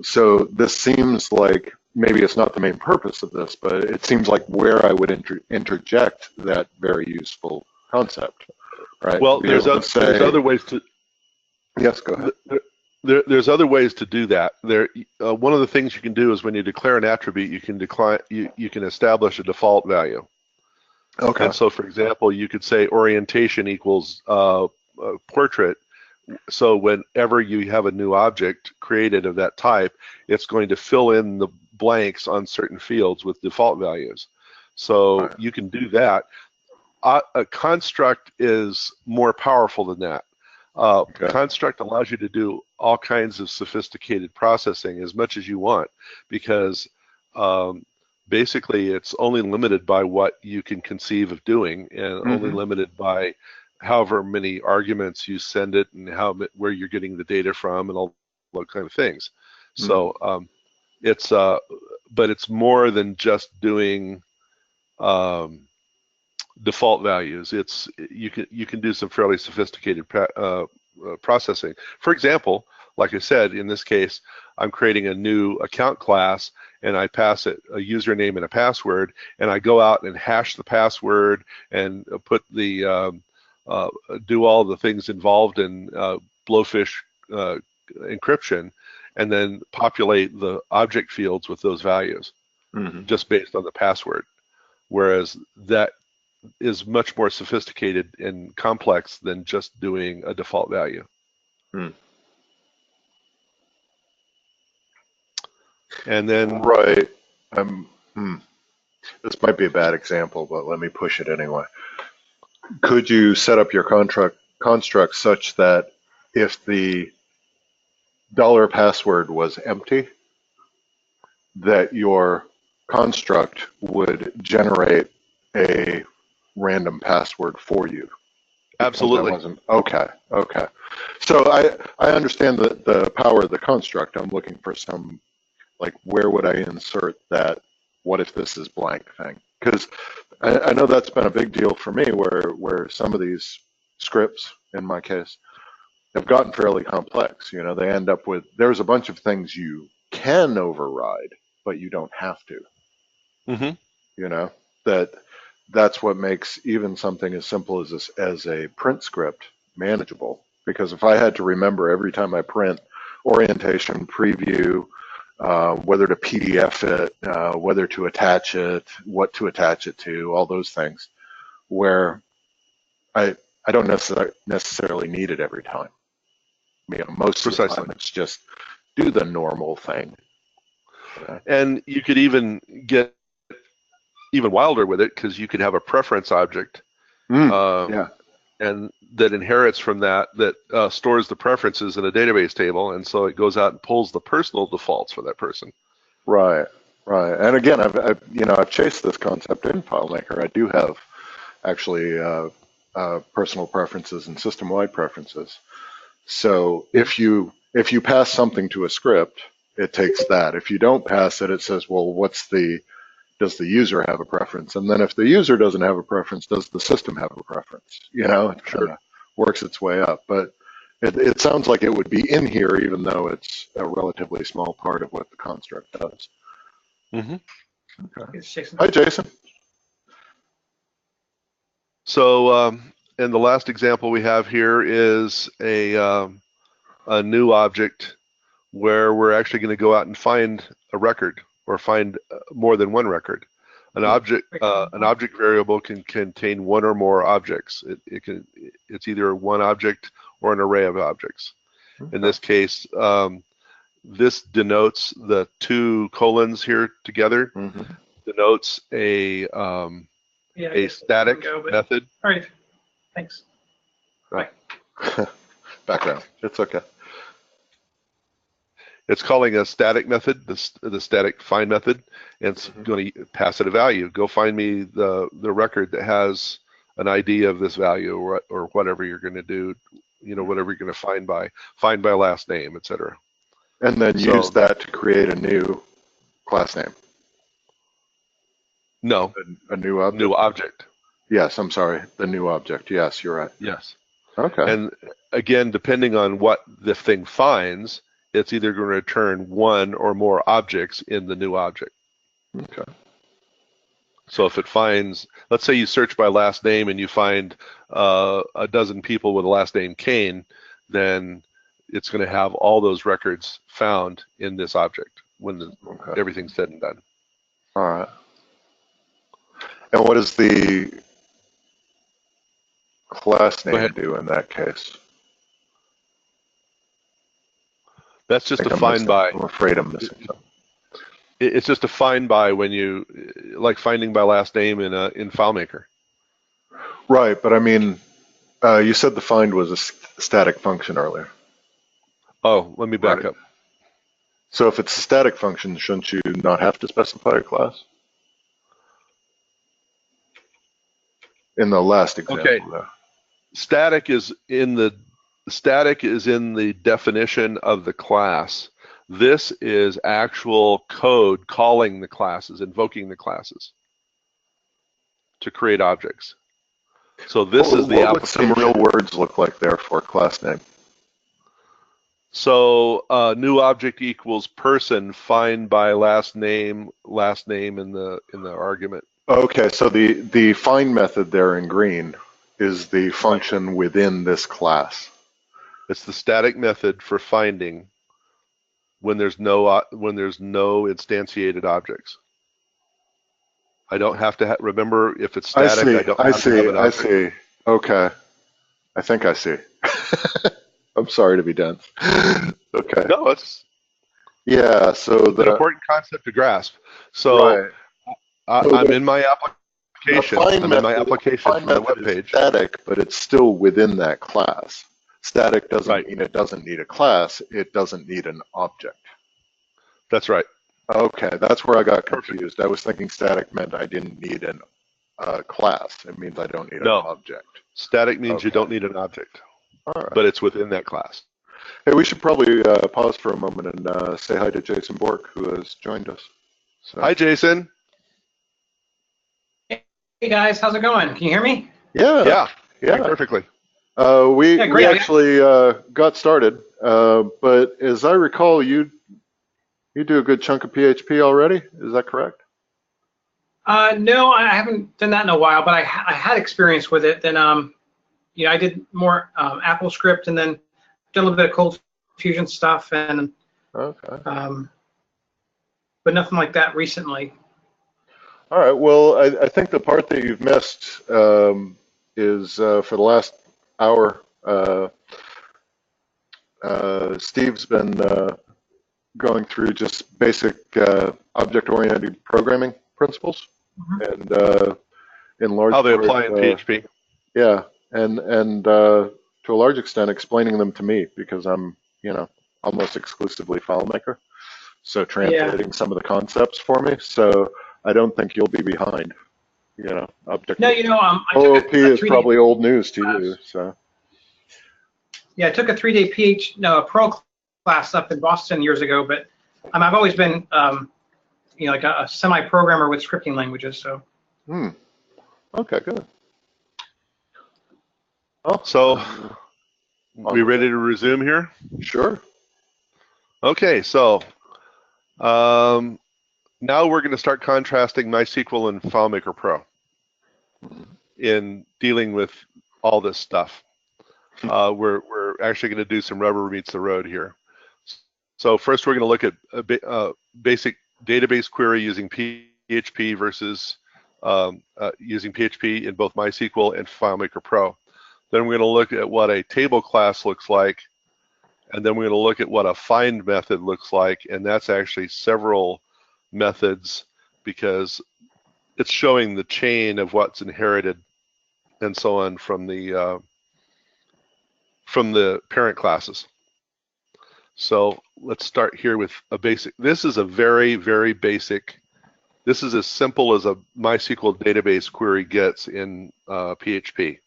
So this seems like, maybe it's not the main purpose of this, but it seems like where I would interject that very useful concept, right? To Well, be able to there's say, other ways to yes, go ahead. there's other ways to do that. One of the things you can do is when you declare an attribute, you can establish a default value. Okay. And so, for example, you could say orientation equals portrait. So whenever you have a new object created of that type, it's going to fill in the blanks on certain fields with default values. All So right. you can do that. A construct is more powerful than that. Okay. Construct allows you to do all kinds of sophisticated processing as much as you want, because um, basically it's only limited by what you can conceive of doing, and only Mm-hmm. limited by however many arguments you send it, and where you're getting the data from, and all those kind of things. Mm-hmm. So it's but it's more than just doing um, default values. It's you can do some fairly sophisticated processing. For example, like I said, in this case, I'm creating a new account class, and I pass it a username and a password, and I go out and hash the password and put the uh, do all the things involved in blowfish encryption, and then populate the object fields with those values Mm-hmm. just based on the password. Whereas that is much more sophisticated and complex than just doing a default value. Mm. And then, Right. Um, hmm. This might be a bad example, but let me push it anyway. Could you set up your construct such that if the dollar password was empty, that your construct would generate a random password for you because I absolutely. wasn't okay. Okay. So I understand the power of the construct. I'm looking for some, like, where would I insert that what if this is blank thing? Because I know that's been a big deal for me where some of these scripts, in my case, have gotten fairly complex. You know, they end up with, there's a bunch of things you can override, but you don't have to. Hmm. You know, that that's what makes even something as simple as this, as a print script, manageable. Because if I had to remember every time I print orientation, preview, whether to PDF it, whether to attach it, what to attach it to, all those things, where I I don't necessarily need it every time. You know, most of the Precisely. time it's just do the normal thing. You know? And you could even get even wilder with it, because you could have a preference object, um, Yeah. and that inherits from that stores the preferences in a database table, and so it goes out and pulls the personal defaults for that person. Right. Right. And again, I've chased this concept in FileMaker. I do have actually personal preferences and system-wide preferences. So if you pass something to a script, it takes that. If you don't pass it, it says, well, does the user have a preference? And then if the user doesn't have a preference, does the system have a preference? You know, it kind Sure. of works its way up. But it sounds like it would be in here, even though it's a relatively small part of what the construct does. Hmm. Okay. It's Jason. Hi, Jason. So, and the last example we have here is a new object where we're actually going to go out and find a record, or find more than one record. An object variable can contain one or more objects. It's either one object or an array of objects. In Okay. this case, this denotes the two colons here together, Mm-hmm. denotes a static method. All right, thanks. Bye. Background. It's okay. It's calling a static method, the static find method, and it's going to pass it a value. Go find me the record that has an ID of this value, or whatever you're going to do, whatever you're going to find by last name, etc. And then use So that to create a new class name, no, a new object. new object. Yes, I'm sorry. The new object. Yes, you're right. Yes. Okay. And again, depending on what the thing finds, it's either going to return one or more objects in the new object. Okay. So if it finds, let's say you search by last name and you find a dozen people with the last name Kane, then it's going to have all those records found in this object when everything's said and done. All right. And what does the class name do in that case? That's just a find by. I'm afraid I'm missing something. It's just a find by when you, like finding by last name in FileMaker. Right, but I mean, you said the find was a static function earlier. Oh, let me back up. So if it's a static function, shouldn't you not have to specify a class? In the last example, okay. Though. Static is in the definition of the class. This is actual code calling the classes, invoking the classes to create objects. So this is the application. What would some real words look like there for a class name? So new object equals person, find by last name in the argument. Okay, so the find method there in green is the function within this class. It's the static method for finding when there's no instantiated objects. I don't have to remember if it's static. I don't have to have an object. I see. Okay, I think I see. I'm sorry to be dense. Okay. No, it's so an important concept to grasp. So I'm in my application. I'm in my application for the web page. Static, but it's still within that class. Static doesn't mean it doesn't need a class. It doesn't need an object. That's right. Okay, that's where I got confused. I was thinking static meant I didn't need a class. It means I don't need an object. Static means you don't need an object. All right. But it's within that class. Hey, we should probably pause for a moment and say hi to Jason Bork, who has joined us. So. Hi, Jason. Hey guys, how's it going? Can you hear me? Yeah. Perfectly. We actually got started, but as I recall, you do a good chunk of PHP already. Is that correct? No, I haven't done that in a while, but I had experience with it. Then, I did more AppleScript, and then done a little bit of Cold Fusion stuff, and but nothing like that recently. All right. Well, I think the part that you've missed is for the last hour. Steve's been going through just basic object-oriented programming principles, and in large how they apply in PHP. Yeah, and to a large extent explaining them to me because I'm almost exclusively FileMaker, so translating some of the concepts for me. So I don't think you'll be behind. Object. No, OOP is probably old news to you. So. Yeah, I took a 3-day Pro class up in Boston years ago, but I've always been, like a semi-programmer with scripting languages. So. Okay, good. So, we ready to resume here? Sure. Okay, so now we're going to start contrasting MySQL and FileMaker Pro in dealing with all this stuff. We're actually going to do some rubber meets the road here. So first we're going to look at a basic database query using PHP versus using PHP in both MySQL and FileMaker Pro. Then we're going to look at what a table class looks like, and then we're going to look at what a find method looks like, and that's actually several methods because it's showing the chain of what's inherited and so on from the parent classes. So let's start here with a basic. This is a very, very basic. This is as simple as a MySQL database query gets in PHP.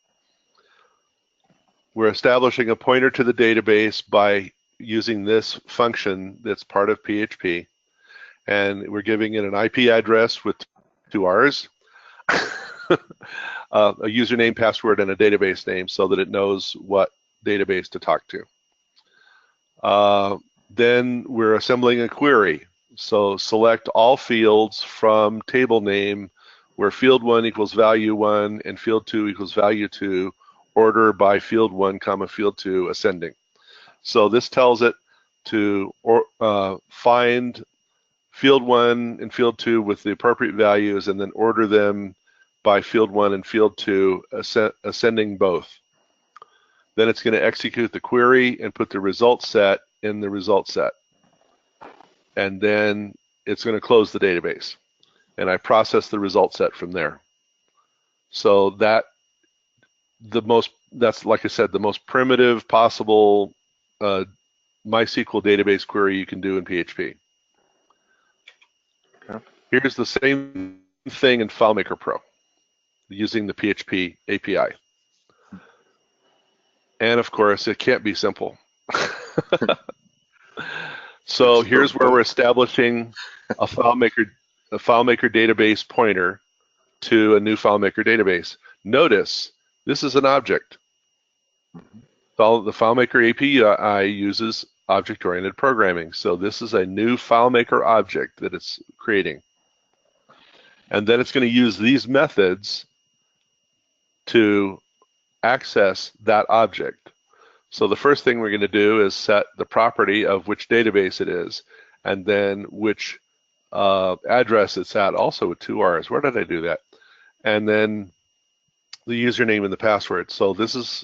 We're establishing a pointer to the database by using this function that's part of PHP, and we're giving it an IP address with 2 R's, a username, password, and a database name so that it knows what database to talk to. Then we're assembling a query. So select all fields from table name where field 1 equals value 1 and field 2 equals value 2, order by field 1 comma field 2 ascending. So this tells it to find field 1 and field 2 with the appropriate values and then order them by field 1 and field 2, ascending both. Then it's going to execute the query and put the result set in the result set. And then it's going to close the database. And I process the result set from there. So that's, like I said, the most primitive possible MySQL database query you can do in PHP. Okay. Here's the same thing in FileMaker Pro using the PHP API. And of course, it can't be simple. So here's where we're establishing a FileMaker database pointer to a new FileMaker database. Notice this is an object. The FileMaker API uses object-oriented programming. So this is a new FileMaker object that it's creating. And then it's going to use these methods to access that object. So the first thing we're going to do is set the property of which database it is, and then which address it's at, also with 2 R's. Where did I do that? And then the username and the password. So this is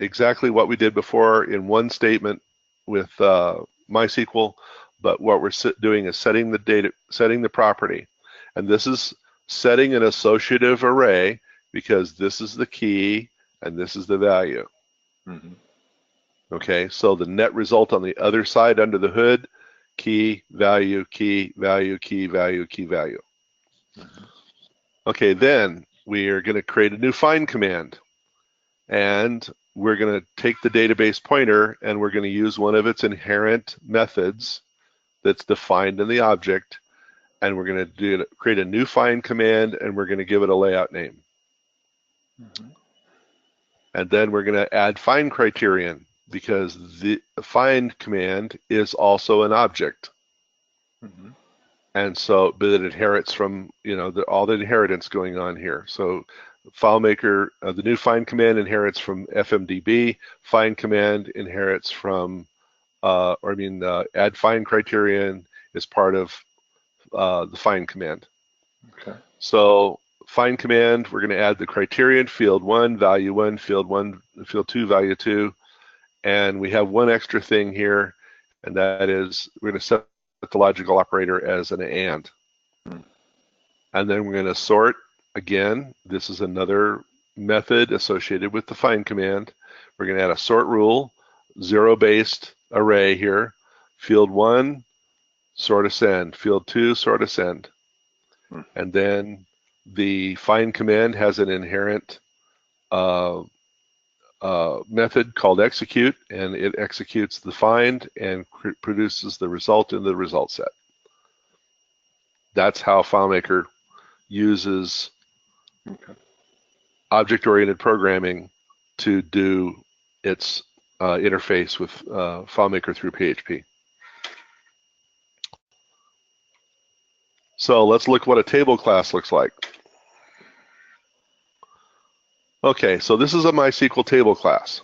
exactly what we did before in one statement with MySQL, but what we're doing is setting the property. And this is setting an associative array because this is the key and this is the value. Mm-hmm. Okay, so the net result on the other side under the hood, key, value, key, value, key, value, key, value. Mm-hmm. Okay, then we are going to create a new find command. And we're going to take the database pointer and we're going to use one of its inherent methods that's defined in the object. And we're going to create a new find command and we're going to give it a layout name. Mm-hmm. And then we're going to add find criterion because the find command is also an object. Mm-hmm. And so, but it inherits from, all the inheritance going on here. So FileMaker, the new find command inherits from FMDB. Find command inherits from, add find criterion is part of the find command. Okay. So find command, we're going to add the criterion, field 1, value 1, field 1, field 2, value 2. And we have one extra thing here, and that is we're going to set the logical operator as an AND. And then we're going to sort. Again, this is another method associated with the find command. We're going to add a sort rule, zero-based array here. Field 1, sort ascend. Field 2, sort ascend. And then the find command has an inherent method called execute, and it executes the find and produces the result in the result set. That's how FileMaker uses object-oriented programming to do its interface with FileMaker through PHP. So let's look what a table class looks like. Okay, so this is a MySQL table class.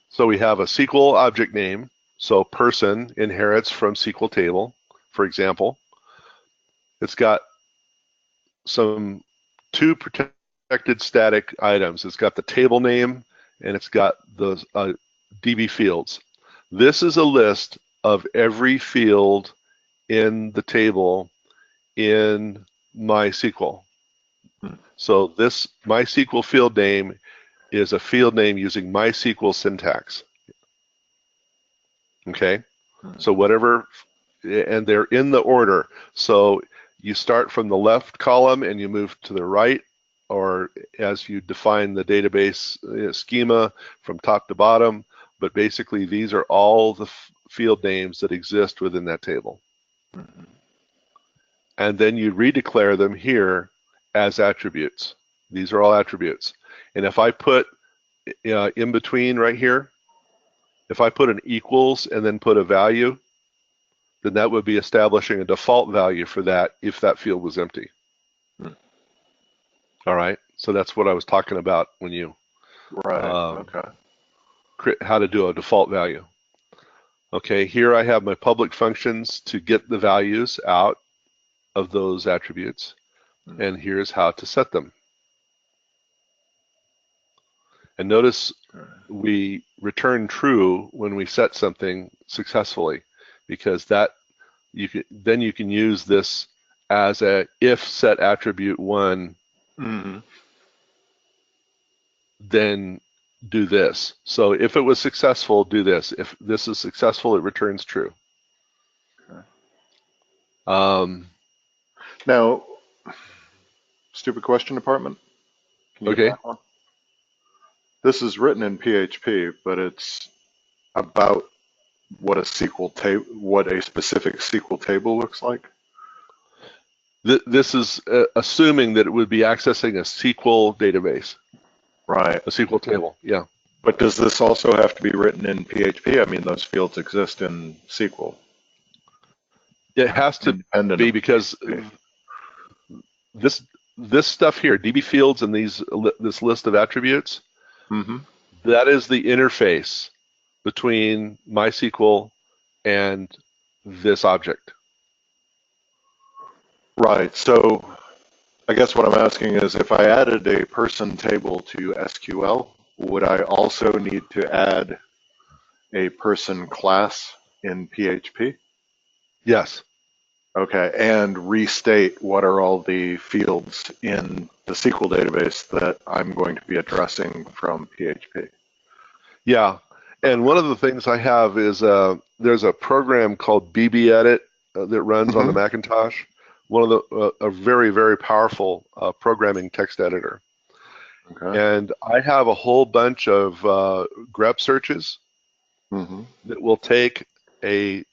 So we have a SQL object name. So person inherits from SQL table, for example. It's got two protected static items. It's got the table name and it's got the DB fields. This is a list of every field in the table in MySQL. So this MySQL field name is a field name using MySQL syntax. Okay, so whatever, and they're in the order. So you start from the left column and you move to the right, or as you define the database schema from top to bottom. But basically, these are all the field names that exist within that table. And then you redeclare them here as attributes. These are all attributes. And if I put in between right here, If I put an equals and then put a value, then that would be establishing a default value for that if that field was empty. All right, so that's what I was talking about when you Okay. how to do a default value. Okay, here I have my public functions to get the values out of those attributes, and here's how to set them. And notice we return true when we set something successfully, because that then you can use this as a if set attribute 1, then do this. So if it was successful, do this. If this is successful, it returns true. Now, stupid question department. Can you Okay. get that one? This is written in PHP, but it's about what a specific SQL table looks like. This is assuming that it would be accessing a SQL database. Right. A SQL table, yeah. But does this also have to be written in PHP? I mean, those fields exist in SQL. It has to be, because this stuff here, DB fields and this list of attributes, that is the interface between MySQL and this object. Right. So I guess what I'm asking is, if I added a person table to SQL, would I also need to add a person class in PHP? Yes. Okay, and restate what are all the fields in the SQL database that I'm going to be addressing from PHP. Yeah, and one of the things I have is there's a program called BBEdit that runs on the Macintosh. One of the a very, very powerful programming text editor. Okay. And I have a whole bunch of grep searches that will take a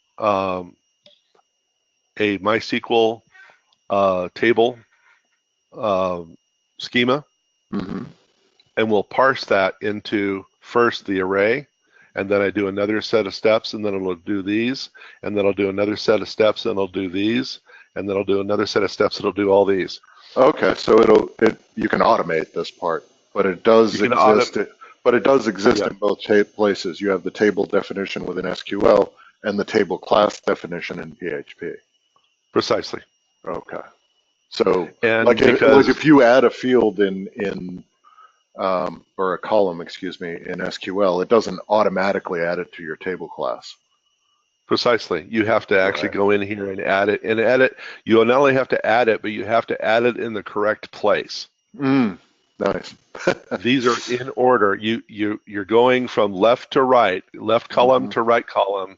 MySQL table schema, and we'll parse that into first the array, and then I do another set of steps, and then it'll do these, and then I'll do another set of steps, and I'll do these, and then I'll do another set of steps, and it'll do all these. Okay, so you can automate this part, but it does exist. But it does exist in both places. You have the table definition within SQL and the table class definition in PHP. Precisely. Okay. So, and like if you add a field or a column, excuse me, in SQL, it doesn't automatically add it to your table class. Precisely. You have to actually go in here and add it. And add it, you not only have to add it, but you have to add it in the correct place. Nice. These are in order. You're going from left to right, left column to right column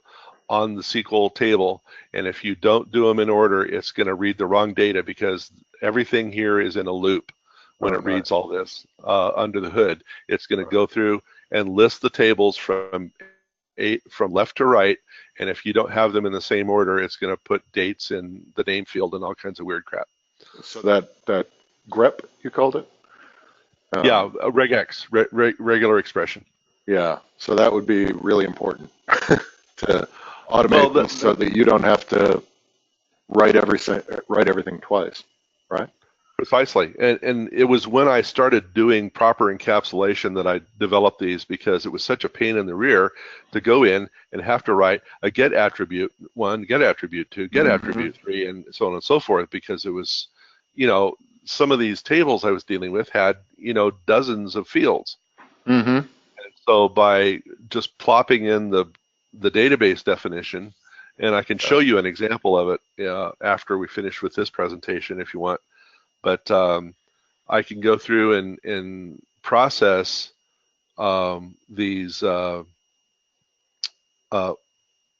on the SQL table. And if you don't do them in order, it's going to read the wrong data, because everything here is in a loop when it reads all this under the hood. It's going to go through and list the tables from left to right. And if you don't have them in the same order, it's going to put dates in the name field and all kinds of weird crap. So that grep, you called it? Yeah, regex, regular expression. Yeah, so that would be really important to automate this so that you don't have to write everything twice, right? Precisely, and it was when I started doing proper encapsulation that I developed these, because it was such a pain in the rear to go in and have to write a get attribute 1, get attribute 2, get attribute 3, and so on and so forth, because it was, some of these tables I was dealing with had, dozens of fields. And so by just plopping in the database definition, and I can show you an example of it after we finish with this presentation if you want, but I can go through and process these a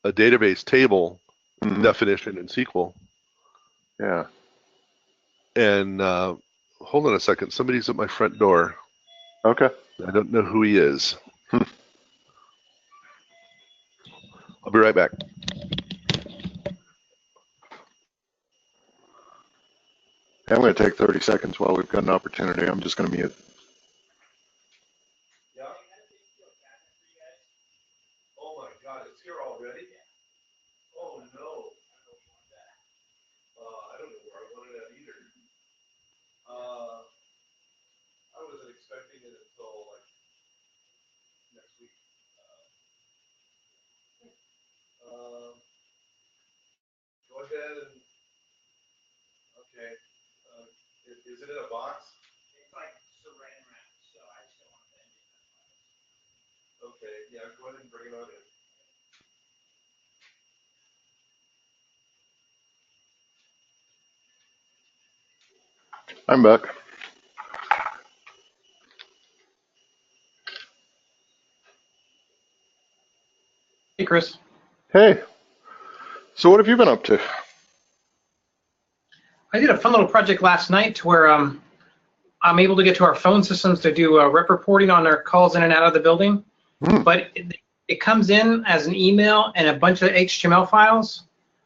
database table definition in SQL. Yeah. And hold on a second. Somebody's at my front door. Okay. I don't know who he is. I'll be right back. I'm going to take 30 seconds while we've got an opportunity. I'm just going to mute. God, it's here already? Oh no. I don't know where I wanted that either. I wasn't expecting it until like next week. Go ahead and, okay. Is it in a box? It's like saran wrap, so I just don't want to bend it. Okay, yeah, go ahead and bring it on in. I'm back. Hey, Chris. Hey, so what have you been up to? I did a fun little project last night to where I'm able to get to our phone systems to do rep reporting on their calls in and out of the building. Hmm. But it comes in as an email and a bunch of HTML files.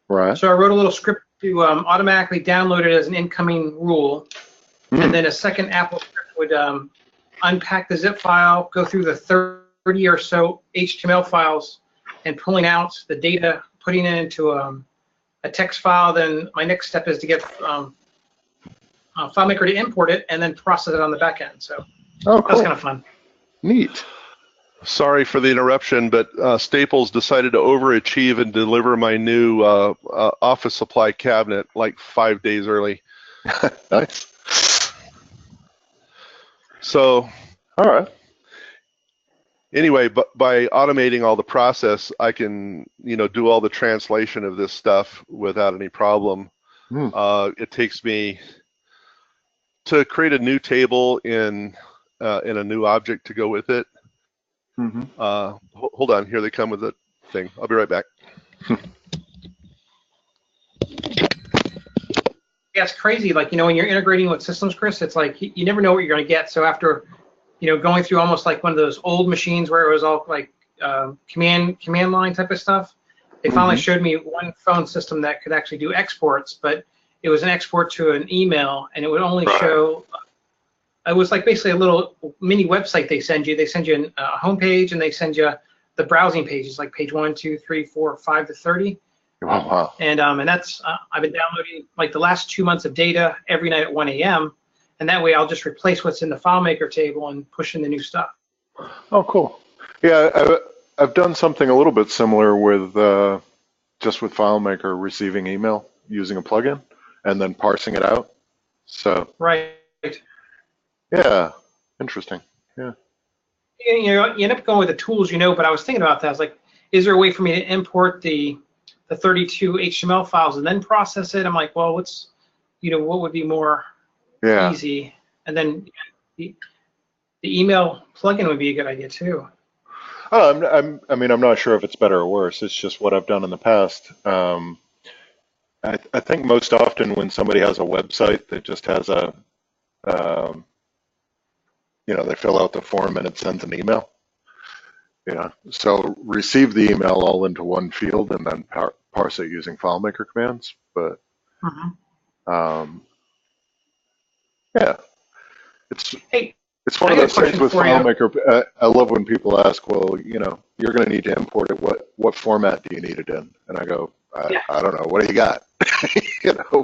Right. So I wrote a little script to automatically download it as an incoming rule. And then a second Apple script would unpack the zip file, go through the 30 or so HTML files, and pulling out the data, putting it into a text file. Then my next step is to get FileMaker to import it and then process it on the back end. So Oh, that was cool. kind of fun. Neat. Sorry for the interruption, but Staples decided to overachieve and deliver my new office supply cabinet like 5 days early. Nice. So All right. anyway, but by automating all the process, I can, do all the translation of this stuff without any problem. Hmm. It takes me to create a new table in a new object to go with it. Mm-hmm. Hold on, here they come with the thing. I'll be right back. Yeah, it's crazy. Like, when you're integrating with systems, Chris, it's like you never know what you're going to get. So after, going through almost like one of those old machines where it was all like command line type of stuff, they finally showed me one phone system that could actually do exports, but it was an export to an email, and it would only show. It was like basically a little mini website they send you. They send you a home page, and they send you the browsing pages, like page 1, 2, 3, 4, 5 to 30. Oh, wow. And that's I've been downloading like the last 2 months of data every night at 1 a.m. And that way I'll just replace what's in the FileMaker table and push in the new stuff. Oh, cool. Yeah, I've done something a little bit similar with just with FileMaker receiving email using a plugin and then parsing it out. So Right. yeah, interesting. Yeah. You end up going with the tools, but I was thinking about that. I was like, is there a way for me to import the 32 HTML files and then process it? I'm like, well, what would be more easy? And then the email plugin would be a good idea too. Oh, I'm not sure if it's better or worse. It's just what I've done in the past. I think most often when somebody has a website that just has they fill out the form and it sends an email. So receive the email all into one field and then parse it using FileMaker commands. But yeah, Hey, it's one of those things with FileMaker. I love when people ask, well, you're going to need to import it. What format do you need it in? And I go, I don't know. What do you got?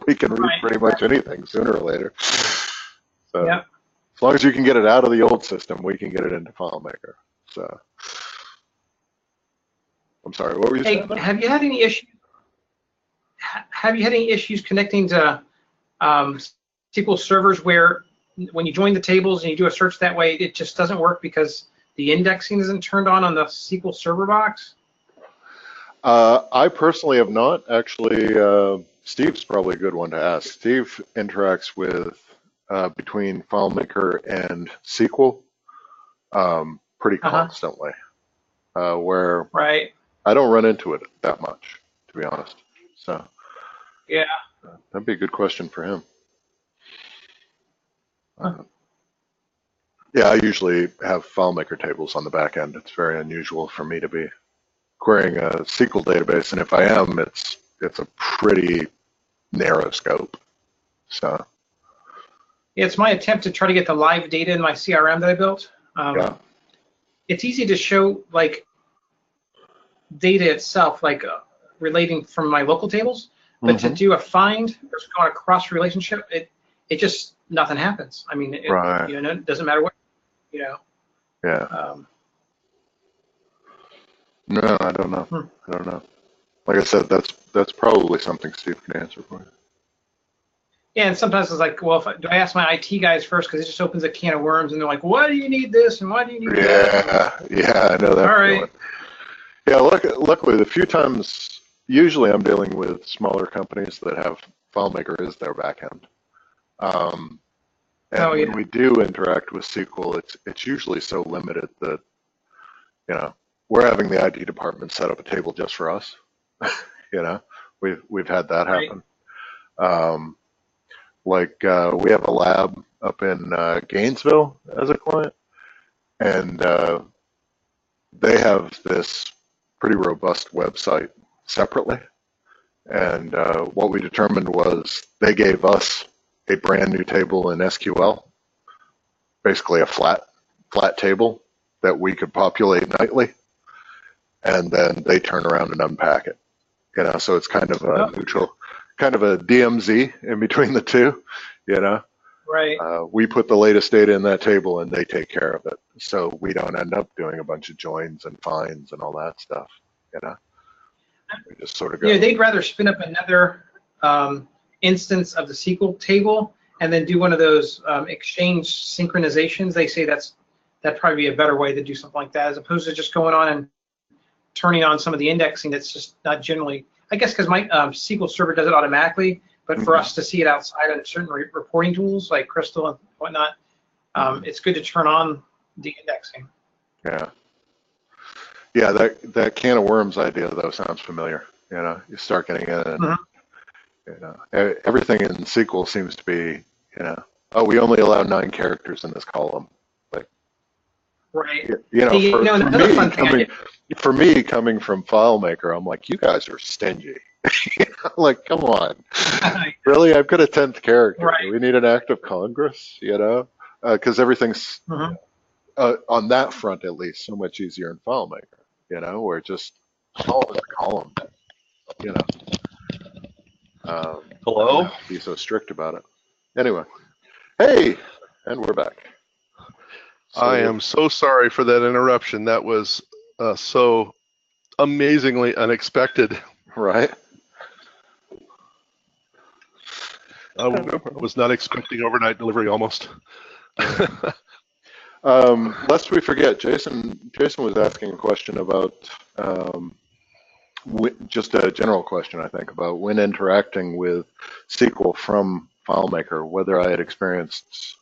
We can read pretty much anything sooner or later. So as long as you can get it out of the old system, we can get it into FileMaker. So I'm sorry, what were you saying? Have you had any issues? Have you had any issues connecting to SQL servers where when you join the tables and you do a search that way, it just doesn't work because the indexing isn't turned on the SQL Server box? I personally have not. Actually, Steve's probably a good one to ask. Steve interacts with between FileMaker and SQL pretty constantly, where I don't run into it that much, to be honest. So yeah, that'd be a good question for him. Yeah, I usually have FileMaker tables on the back end. It's very unusual for me to be querying a SQL database, and if I am, it's a pretty narrow scope. So yeah, it's my attempt to try to get the live data in my CRM that I built. It's easy to show, like, data itself, like relating from my local tables. But to Mm-hmm. do a find or on a cross relationship, it just nothing happens. I mean, Right. it doesn't matter what, you know. Yeah. Um, No, I don't know. hmm. I don't know. Like I said, that's probably something Steve can answer for you. Yeah, and sometimes it's like, well, do I ask my IT guys first because it just opens a can of worms, and they're like, why do you need this and why do you need that? Yeah, I know that All feeling. right. Yeah, luckily, the few times, usually I'm dealing with smaller companies that have FileMaker as their backend. And Oh when yeah. we do interact with SQL, it's usually so limited that, you know, we're having the IT department set up a table just for us. You know, we've had that Right. happen. Um, we have a lab up in Gainesville as a client, and they have this pretty robust website separately. And what we determined was they gave us a brand new table in SQL, basically a flat table that we could populate nightly, and then they turn around and unpack it. You know, so it's kind of a Oh, neutral, kind of a DMZ in between the two. You know, right. we put the latest data in that table and they take care of it, so we don't end up doing a bunch of joins and finds and all that stuff. You know, we just sort of You know, go. they'd rather spin up another instance of the SQL table and then do one of those exchange synchronizations. They say that'd probably be a better way to do something like that, as opposed to just going on and turning on some of the indexing that's just not generally, I guess because my SQL Server does it automatically, but for Mhm. us to see it outside on certain reporting tools like Crystal and whatnot, Mhm. it's good to turn on the indexing. Yeah. Yeah, that can of worms idea though sounds familiar. You know, you start getting in, and Mhm. everything in SQL seems to be, you know, oh, we only allow 9 characters in this column. Like, Right. you know, Hey, you know, another fun thing I did. for me coming from FileMaker, I'm like, you guys are stingy. You know, like, come on, really? I've got a 10th character. Right. Do we need an act of Congress? You know, because everything's Mhm. on that front at least so much easier in FileMaker. You know, where just column is a column. You know. I don't Hello? have to be so strict about it. Anyway, hey, and we're back. I So, am so sorry for that interruption. That was so amazingly unexpected. right. I was not expecting overnight delivery almost. Lest we forget, Jason was asking a question about just a general question, I think, about when interacting with SQL from FileMaker, whether I had experienced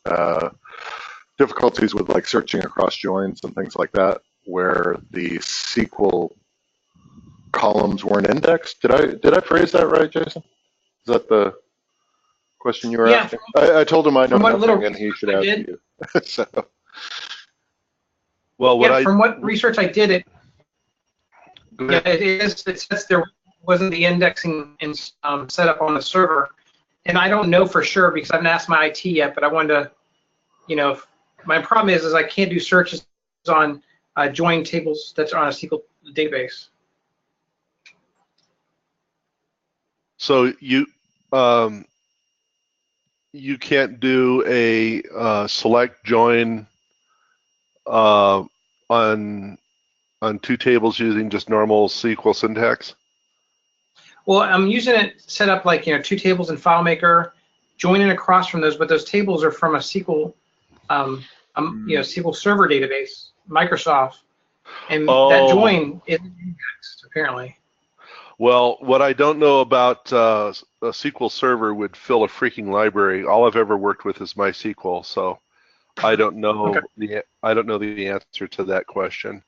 difficulties with like searching across joins and things like that, where the SQL columns weren't indexed. Did I phrase that right, Jason? Is that the question you were Yeah, asking? I told him I know from what little nothing and he should I ask did, you. So, Well, what yeah, I from what research I did, go yeah, ahead. it says there wasn't the indexing set up on the server, and I don't know for sure because I haven't asked my IT yet. But I wanted to, my problem is I can't do searches on join tables that's on a SQL database. So you can't do a select join uh, on 2 tables using just normal SQL syntax. Well, I'm using it set up like 2 tables in FileMaker, joining across from those, but those tables are from a SQL, SQL Server database, Microsoft, and that Oh, join is indexed apparently. well, what I don't know about a SQL Server would fill a freaking library. All I've ever worked with is MySQL, so I don't Okay. know the answer to that question.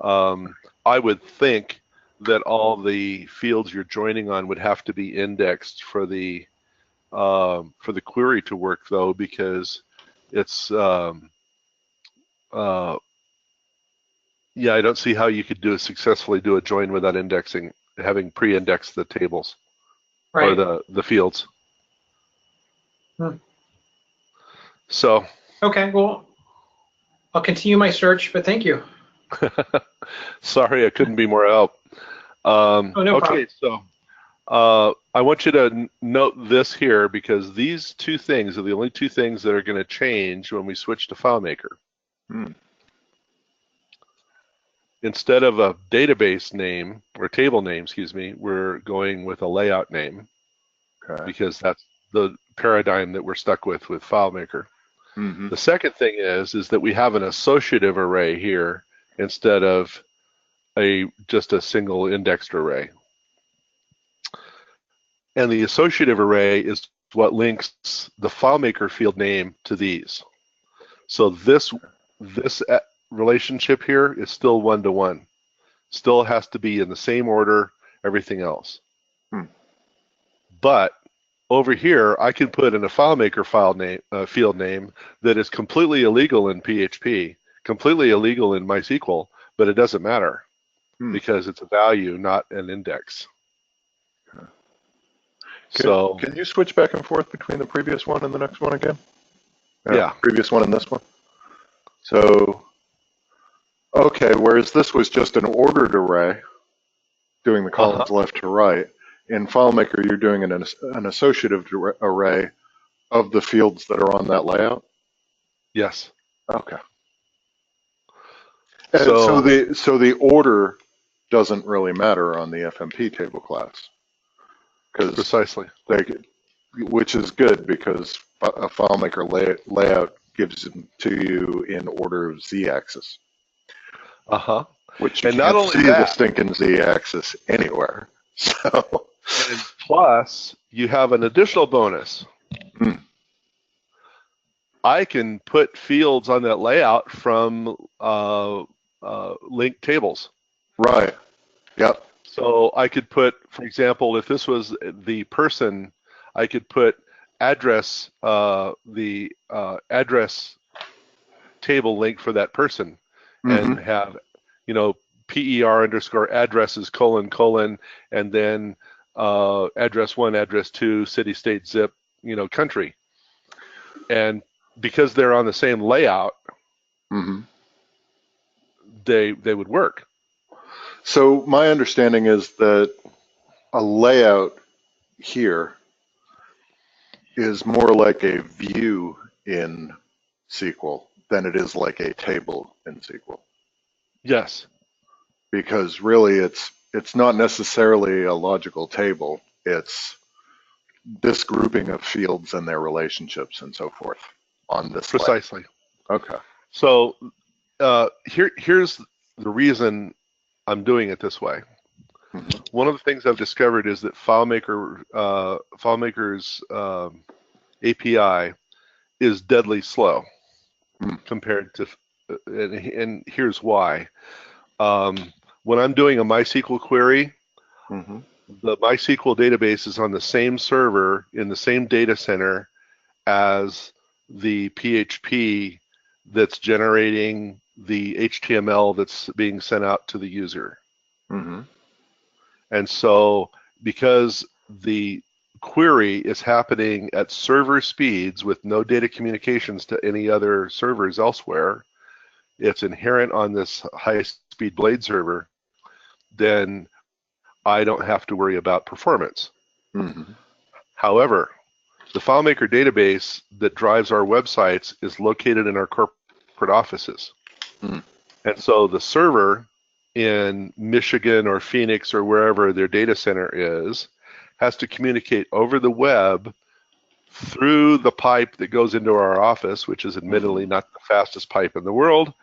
I would think that all the fields you're joining on would have to be indexed for the query to work, though, because it's yeah, I don't see how you could successfully do a join without indexing, having pre-indexed the tables or Right. the fields. Hmm. So, Okay. Well, I'll continue my search, but thank you. sorry, I couldn't be more help. Oh, no problem. Okay, so I want you to note this here because these two things are the only two things that are going to change when we switch to FileMaker. Hmm. Instead of a database name or table name, excuse me, we're going with a layout name Okay. because that's the paradigm that we're stuck with FileMaker. Mm-hmm. The second thing is that we have an associative array here instead of just a single indexed array. And the associative array is what links the FileMaker field name to these. So this relationship here is still one-to-one. Still has to be in the same order, everything else. But over here, I can put in a FileMaker field name that is completely illegal in PHP, completely illegal in MySQL, but it doesn't matter because it's a value, not an index. Can you switch back and forth between the previous one and the next one again? Yeah. Previous one and this one. So, okay, whereas this was just an ordered array, doing the columns left to right, in FileMaker you're doing an associative array of the fields that are on that layout? Yes. Okay. So the order doesn't really matter on the FMP table class. Precisely. Which is good because a FileMaker layout gives them to you in order of z-axis. Which you can't see the stinking z-axis anywhere. So, and plus, you have an additional bonus. I can put fields on that layout from linked tables. Right. Yep. So I could put, for example, if this was the person, I could put address, the address table link for that person, and have, PER underscore addresses : and then address 1, address 2, city, state, zip, country. And because they're on the same layout, they would work. So my understanding is that a layout here is more like a view in SQL than it is like a table in SQL. Yes. Because really it's not necessarily a logical table. It's this grouping of fields and their relationships and so forth on this Precisely. layer. Okay. So here's the reason I'm doing it this way. One of the things I've discovered is that FileMaker's API is deadly slow compared to, and here's why. When I'm doing a MySQL query, the MySQL database is on the same server in the same data center as the PHP that's generating the HTML that's being sent out to the user. And so because the query is happening at server speeds with no data communications to any other servers elsewhere, it's inherent on this high-speed blade server, then I don't have to worry about performance. However, the FileMaker database that drives our websites is located in our corporate offices. And so the server in Michigan or Phoenix or wherever their data center is has to communicate over the web through the pipe that goes into our office, which is admittedly not the fastest pipe in the world,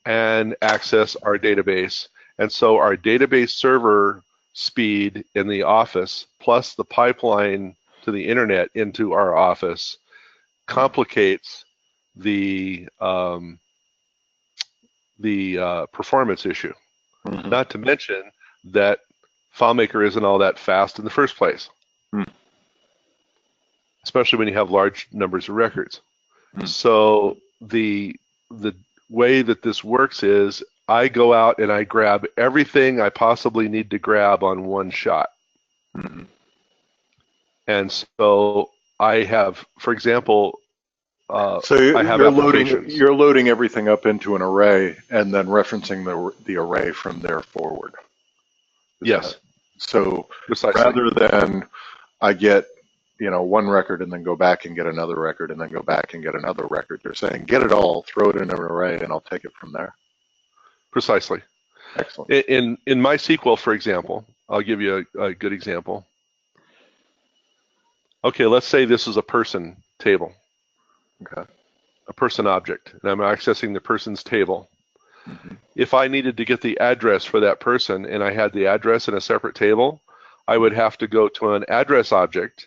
and access our database. And so our database server speed in the office plus the pipeline to the internet into our office complicates the performance issue. Not to mention that FileMaker isn't all that fast in the first place, especially when you have large numbers of records. So the way that this works is I go out and I grab everything I possibly need to grab on one shot. And so I have, for example, so you're loading everything up into an array and then referencing the array from there forward. Yes, So precisely. rather than I get, one record and then go back and get another record and then go back and get another record, they're saying get it all, throw it in an array, and I'll take it from there. Precisely. Excellent. In MySQL, for example, I'll give you a good example. Okay, let's say this is a person table, Okay. a person object, and I'm accessing the person's table. Mm-hmm. If I needed to get the address for that person and I had the address in a separate table, I would have to go to an address object,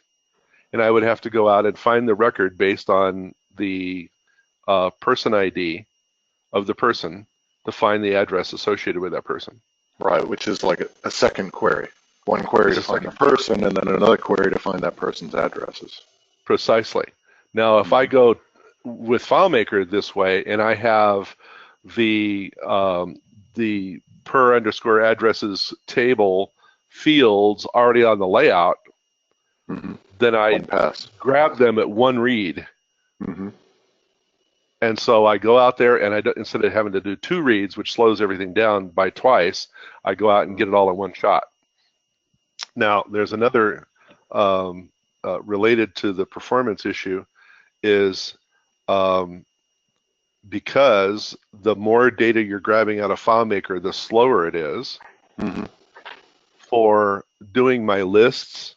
and I would have to go out and find the record based on the person ID of the person to find the address associated with that person. Right, which is like a second query. One query It's to a find the second person, and then another query to find that person's addresses. Precisely. Now, if I go with FileMaker this way, and I have the per underscore addresses table fields already on the layout, Mm-hmm. then I One pass. grab them at one read. Mm-hmm. And so I go out there, and instead of having to do two reads, which slows everything down by twice, I go out and get it all in one shot. Now, there's another related to the performance issue is because the more data you're grabbing out of FileMaker, the slower it is. Mm-hmm. For doing my lists,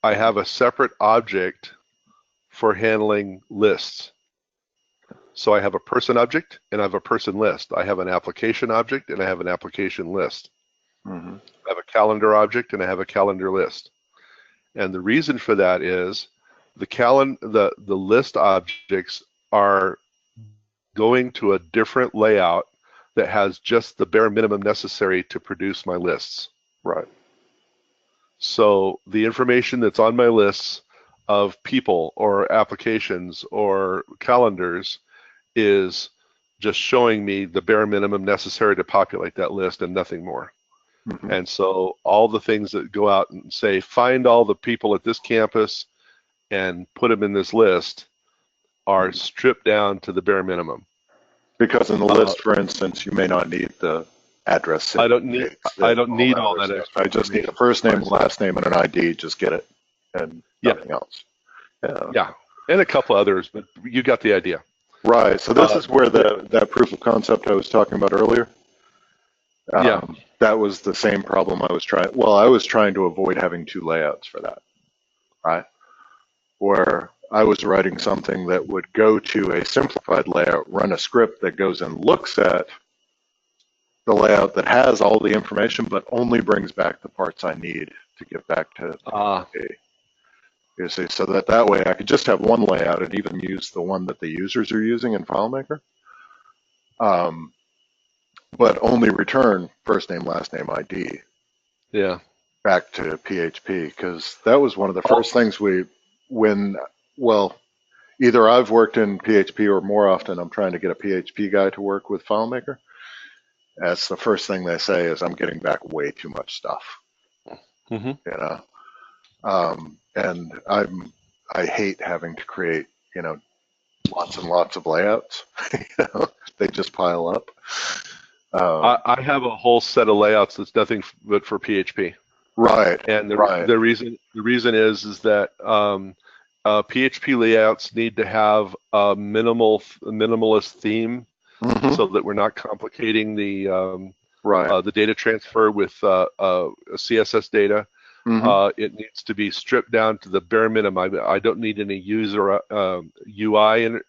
I have a separate object for handling lists. So I have a person object and I have a person list. I have an application object and I have an application list. Mm-hmm. I have a calendar object and I have a calendar list. And the reason for that is the list objects are going to a different layout that has just the bare minimum necessary to produce my lists. Right. So the information that's on my lists of people or applications or calendars is just showing me the bare minimum necessary to populate that list and nothing more. Mm-hmm. And so all the things that go out and say, find all the people at this campus and put them in this list are stripped down to the bare minimum. Because in the list, for instance, you may not need the address. I don't need all that extra. I just need a first name, last name, and an ID. Just get it, and nothing else. Yeah, and a couple others, but you got the idea. Right. So this is where that proof of concept I was talking about earlier. That was the same problem I was trying. Well, I was trying to avoid having two layouts for that, right? Where I was writing something that would go to a simplified layout, run a script that goes and looks at the layout that has all the information, but only brings back the parts I need to get back to you see, so that way I could just have one layout and even use the one that the users are using in FileMaker, but only return first name, last name, ID. Yeah. Back to PHP, because that was one of the first things either I've worked in PHP or more often I'm trying to get a PHP guy to work with FileMaker. That's the first thing they say is I'm getting back way too much stuff. Mm-hmm. And I hate having to create, lots and lots of layouts. They just pile up. I have a whole set of layouts that's nothing but for PHP. Right. And the reason is that PHP layouts need to have a minimalist theme, mm-hmm. so that we're not complicating the data transfer with CSS data. Mm-hmm. It needs to be stripped down to the bare minimum. I don't need any user UI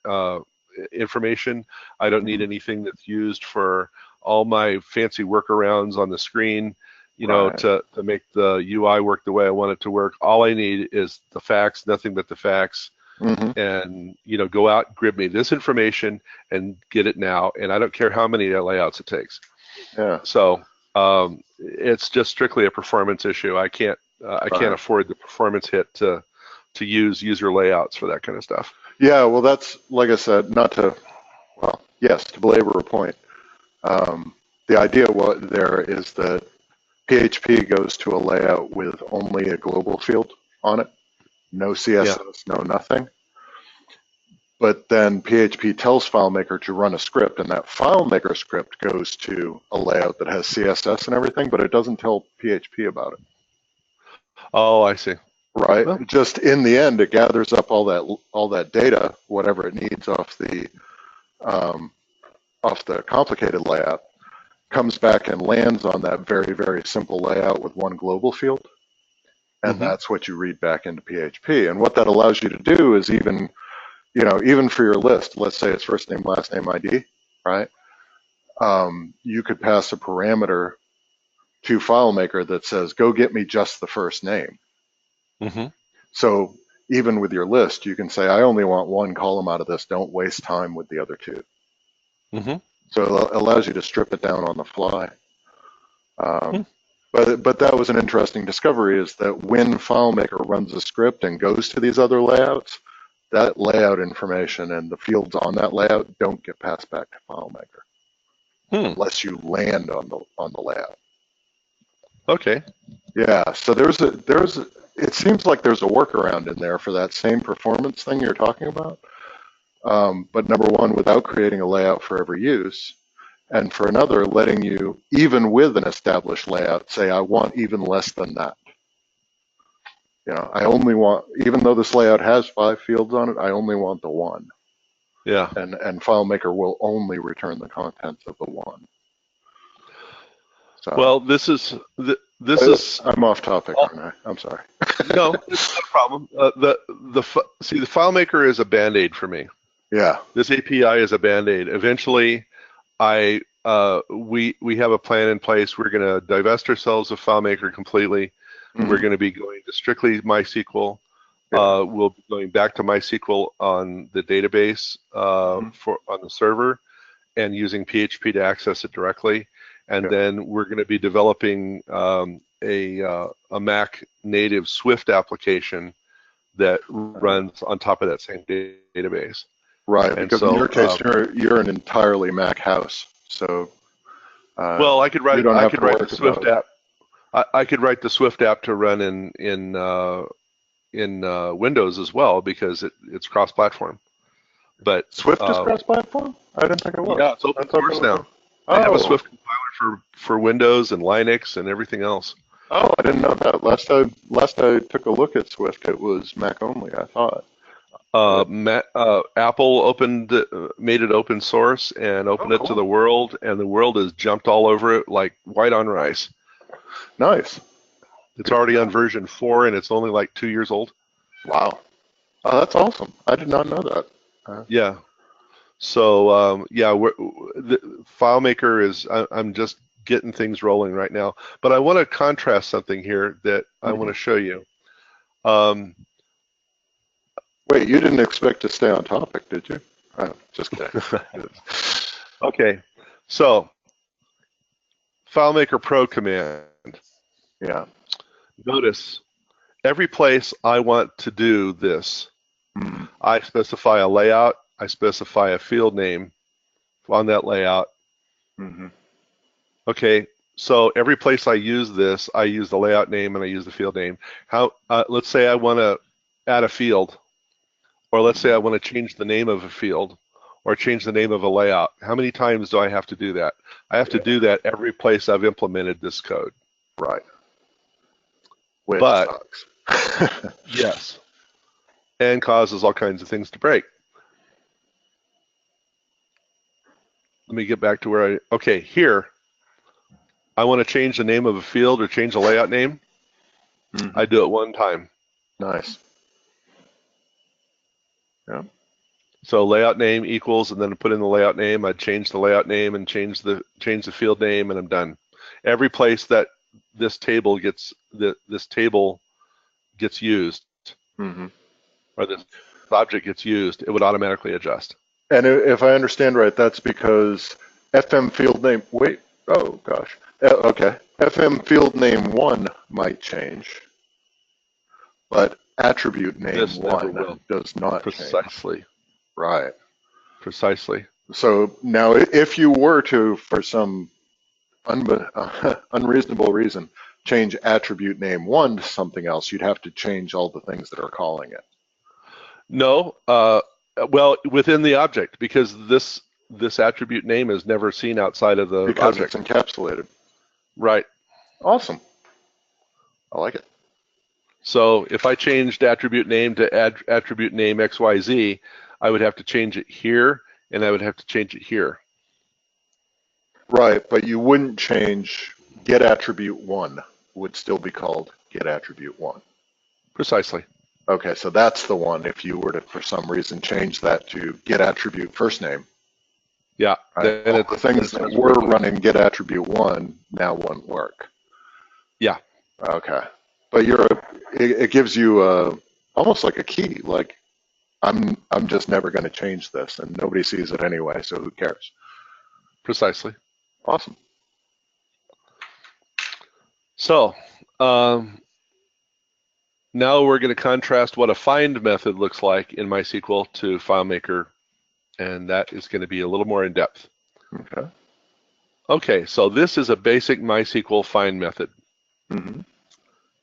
information. I don't need anything that's used for all my fancy workarounds on the screen, to make the UI work the way I want it to work. All I need is the facts, nothing but the facts. Mm-hmm. And go out, grab me this information, and get it now. And I don't care how many layouts it takes. Yeah. So it's just strictly a performance issue. I can't afford the performance hit to use user layouts for that kind of stuff. Yeah. Well, that's like I said, to belabor a point. The idea there is that PHP goes to a layout with only a global field on it, no CSS, no nothing. but then PHP tells FileMaker to run a script, and that FileMaker script goes to a layout that has CSS and everything, but it doesn't tell PHP about it. Oh, I see. Right. Well, Just in the end, it gathers up all that data, whatever it needs off the complicated layout, comes back and lands on that very, very simple layout with one global field, and that's what you read back into PHP. And what that allows you to do is even for your list, let's say it's first name, last name, ID, right? You could pass a parameter to FileMaker that says, go get me just the first name. Mm-hmm. So even with your list, you can say, I only want one column out of this. Don't waste time with the other two. Mm-hmm. So it allows you to strip it down on the fly. But that was an interesting discovery, is that when FileMaker runs a script and goes to these other layouts, that layout information and the fields on that layout don't get passed back to FileMaker unless you land on the layout. Okay. Yeah, so it seems like there's a workaround in there for that same performance thing you're talking about. But number one, without creating a layout for every use, and for another, letting you, even with an established layout, say, I want even less than that. I only want, even though this layout has 5 fields on it, I only want the one. Yeah. And FileMaker will only return the contents of the one. So, Well, this is I'm off topic, aren't I? I'm sorry. No, it's not a problem. The FileMaker is a Band-Aid for me. Yeah. This API is a Band-Aid. Eventually, we have a plan in place. We're going to divest ourselves of FileMaker completely. Mm-hmm. We're going to be going to strictly MySQL. Yeah. We'll be going back to MySQL on the database on the server, and using PHP to access it directly. And then we're going to be developing a Mac native Swift application that runs on top of that same database. Right, and because in your case, you're an entirely Mac house. So, well, I could write the Swift app. I could write the Swift app to run in Windows as well, because it's cross-platform. But Swift is cross-platform? I didn't think it was. Yeah, it's open source now. I have a Swift compiler for Windows and Linux and everything else. Oh, I didn't know that. Last I took a look at Swift, it was Mac only, I thought. Apple made it open source and opened it to the world, and the world has jumped all over it like white on rice. Nice. It's already on version 4, and it's only like 2 years old. Wow. Oh, that's awesome. I did not know that. Yeah. So, the FileMaker is, I'm just getting things rolling right now. But I want to contrast something here that I want to show you. Wait, you didn't expect to stay on topic, did you? Oh, just kidding. Okay. So, FileMaker Pro command. Yeah. Notice, every place I want to do this, I specify a layout, I specify a field name on that layout. Okay, so every place I use this, I use the layout name and I use the field name. Let's say I want to add a field, or let's say I want to change the name of a field, or change the name of a layout. How many times do I have to do that? I have to do that every place I've implemented this code. Right. Which sucks. Yes. And causes all kinds of things to break. Let me get back to where okay, here, I want to change the name of a field or change the layout name. I do it one time. Nice. Yeah. So layout name equals, and then put in the layout name. I change the layout name and change the field name, and I'm done. Every place that this table gets used, or this object gets used, it would automatically adjust. And if I understand right, that's because FM field name. Wait. Oh gosh. Okay. FM field name 1 might change, but attribute name 1 does not precisely change. Right. Precisely. So now, if you were to, for some unreasonable reason, change attribute name 1 to something else, you'd have to change all the things that are calling it. No, Well, within the object, because this attribute name is never seen outside of the Because object. it's encapsulated. Right. Awesome. I like it. So if I changed attribute name to attribute name XYZ, I would have to change it here, and I would have to change it here. Right, but you wouldn't change get attribute 1 would still be called get attribute 1. Precisely. Okay, so that's the one if you were to, for some reason, change that to get attribute first name. Yeah. Right? Then All the things that were running get attribute 1 now won't work. Yeah. Okay. But it gives you almost like a key, like I'm just never going to change this, and nobody sees it anyway, so who cares? Precisely. Awesome. So now we're going to contrast what a find method looks like in MySQL to FileMaker, and that is going to be a little more in depth. Okay. Okay, so this is a basic MySQL find method. Mm-hmm.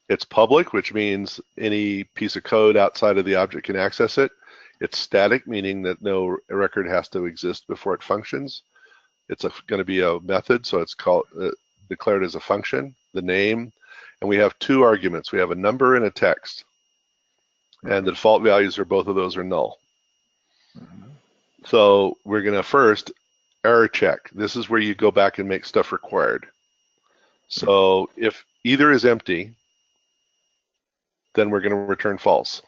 It's public, which means any piece of code outside of the object can access it. It's static, meaning that no record has to exist before it functions. It's going to be a method, so it's called declared as a function, the name, and we have two arguments. We have a number and a text, and the default values are both of those are null. Mm-hmm. So we're going to first error check. This is where you go back and make stuff required. So if either is empty, then we're going to return false.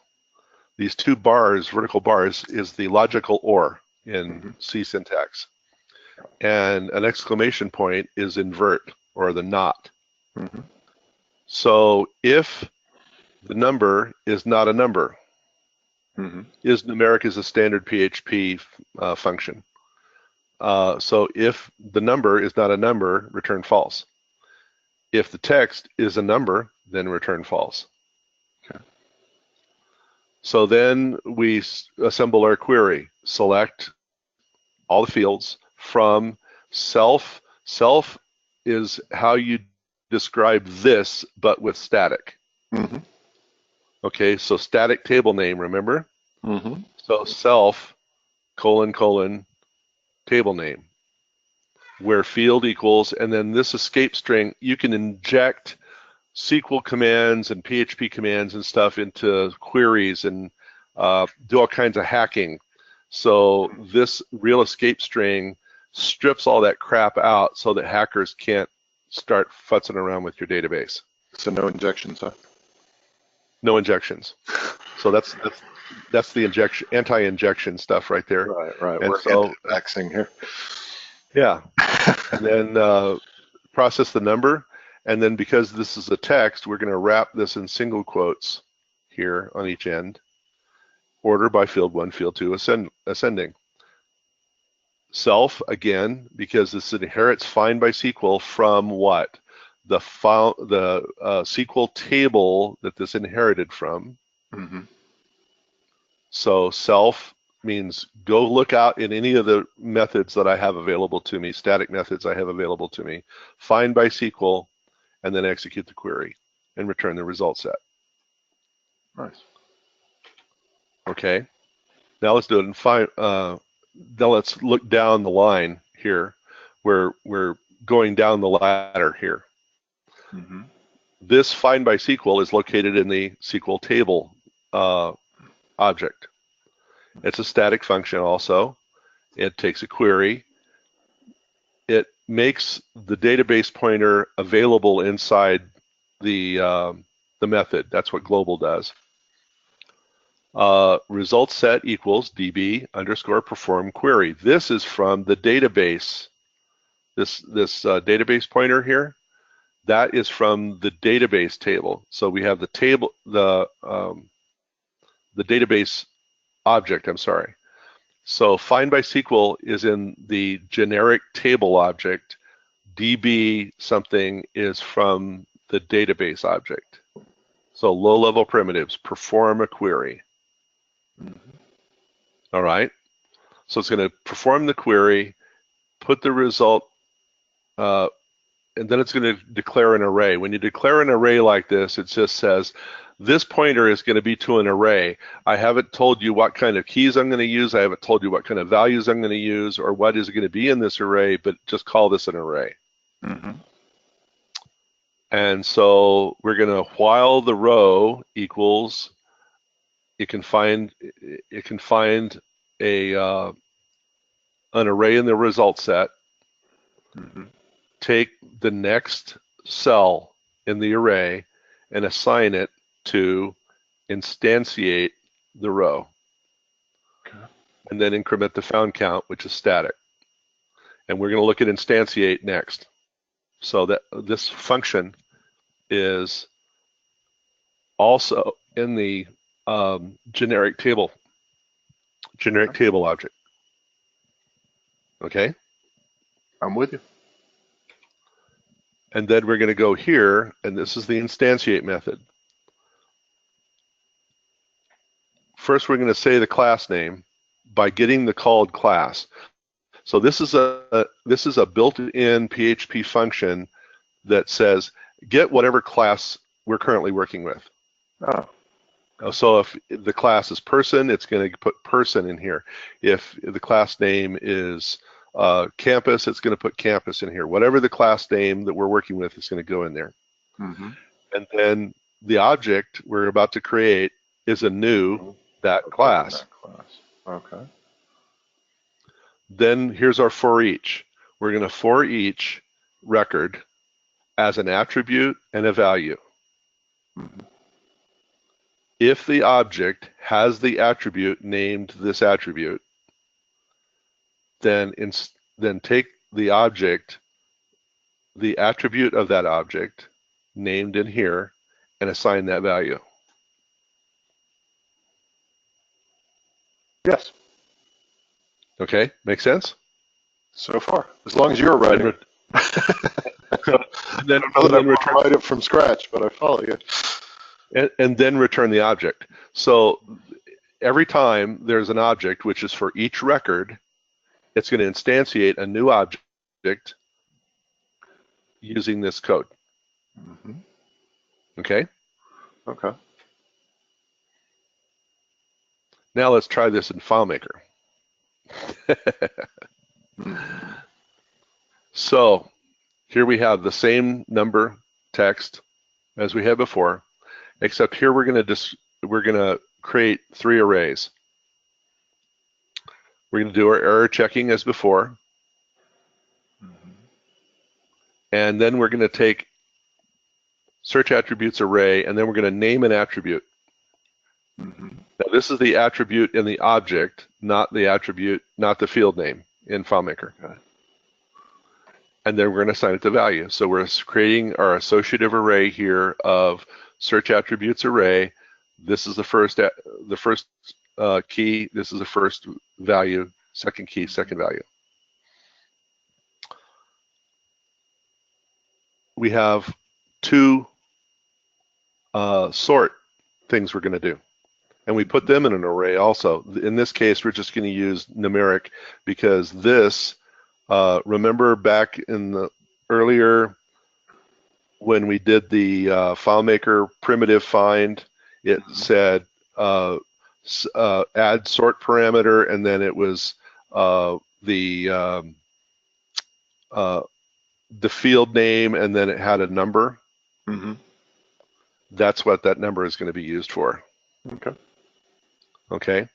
These two bars, vertical bars, is the logical OR in C syntax. And an exclamation point is invert, or the not. Mm-hmm. So if the number is not a number, is numeric is a standard PHP function. So if the number is not a number, return false. If the text is a number, then return false. Okay. So then we assemble our query. Select all the fields from self. Self is how you describe this, but with static. Mm-hmm. Okay, so static table name, remember? Mm-hmm. So self, : table name, where field equals, and then this escape string, you can inject SQL commands and PHP commands and stuff into queries and do all kinds of hacking. So this real escape string strips all that crap out so that hackers can't start futzing around with your database. So no injections, huh? No injections. So that's the injection, anti-injection stuff right there. Right. And We're so anti-vaxxing here. Yeah, and then process the number, and then because this is a text, we're going to wrap this in single quotes here on each end. Order by field 1, field 2, ascending. Self, again, because this inherits find by SQL from what? The SQL table that this inherited from. Mm-hmm. So self means go look out in any of the methods that I have available to me, static methods I have available to me, find by SQL, and then execute the query and return the result set. Nice. Okay, now let's do it and find. Now let's look down the line here, where we're going down the ladder here. Mm-hmm. This find by SQL is located in the SQL table object. It's a static function also. It takes a query. It makes the database pointer available inside the method. That's what global does. Result set equals db underscore perform query. This is from the database. This database pointer here, that is from the database table. So we have the table, the database object, I'm sorry. So find by SQL is in the generic table object. DB something is from the database object. So low-level primitives, perform a query. All right. So it's going to perform the query, put the result, and then it's going to declare an array. When you declare an array like this, it just says This pointer is going to be to an array. I haven't told you what kind of keys I'm going to use. I haven't told you what kind of values I'm going to use or what is going to be in this array, but just call this an array. Mm-hmm. And so we're going to while the row equals, it can find a an array in the result set, Mm-hmm. take the next cell in the array and assign it to instantiate the row. Okay. And then increment the found count, which is static. And we're going to look at instantiate next. So that this function is also in the generic table object. Okay? I'm with you. And then we're going to go here, and this is the instantiate method. First, we're going to say the class name by getting the called class. So this is a built-in PHP function that says get whatever class we're currently working with. Oh. So if the class is person, it's going to put person in here. If the class name is campus, it's going to put campus in here. Whatever the class name that we're working with is going to go in there. Mm-hmm. And then the object we're about to create is a new that class. That class. Okay. Then here's our for each. We're going to for each record as an attribute and a value. Mm-hmm. If the object has the attribute named this attribute, then take the object, the attribute of that object named in here, and assign that value. Yes. Okay, make sense? So far, as long as you're writing. And then, I don't know that I'm going to write it from scratch, but I follow you. and then return the object. So every time there's an object, which is for each record, it's going to instantiate a new object using this code. Mm-hmm. Okay? Okay. Now let's try this in FileMaker. Mm-hmm. So here we have the same number text as we had before, except here we're going to create 3 arrays. We're going to do our error checking as before, Mm-hmm. and then we're going to take search attributes array, and then we're going to name an attribute. Mm-hmm. Now this is the attribute in the object, not the attribute, not the field name in FileMaker. Okay. And then we're going to assign it to value. So we're creating our associative array here of search attributes array. This is the first key. This is the first value. Second key, second value. We have 2 sort things we're going to do. And we put them in an array also. In this case, we're just going to use numeric because this, remember back in the earlier when we did the FileMaker primitive find, it said add sort parameter, and then it was the field name, and then it had a number. Mm-hmm. That's what that number is going to be used for. Okay. Okay,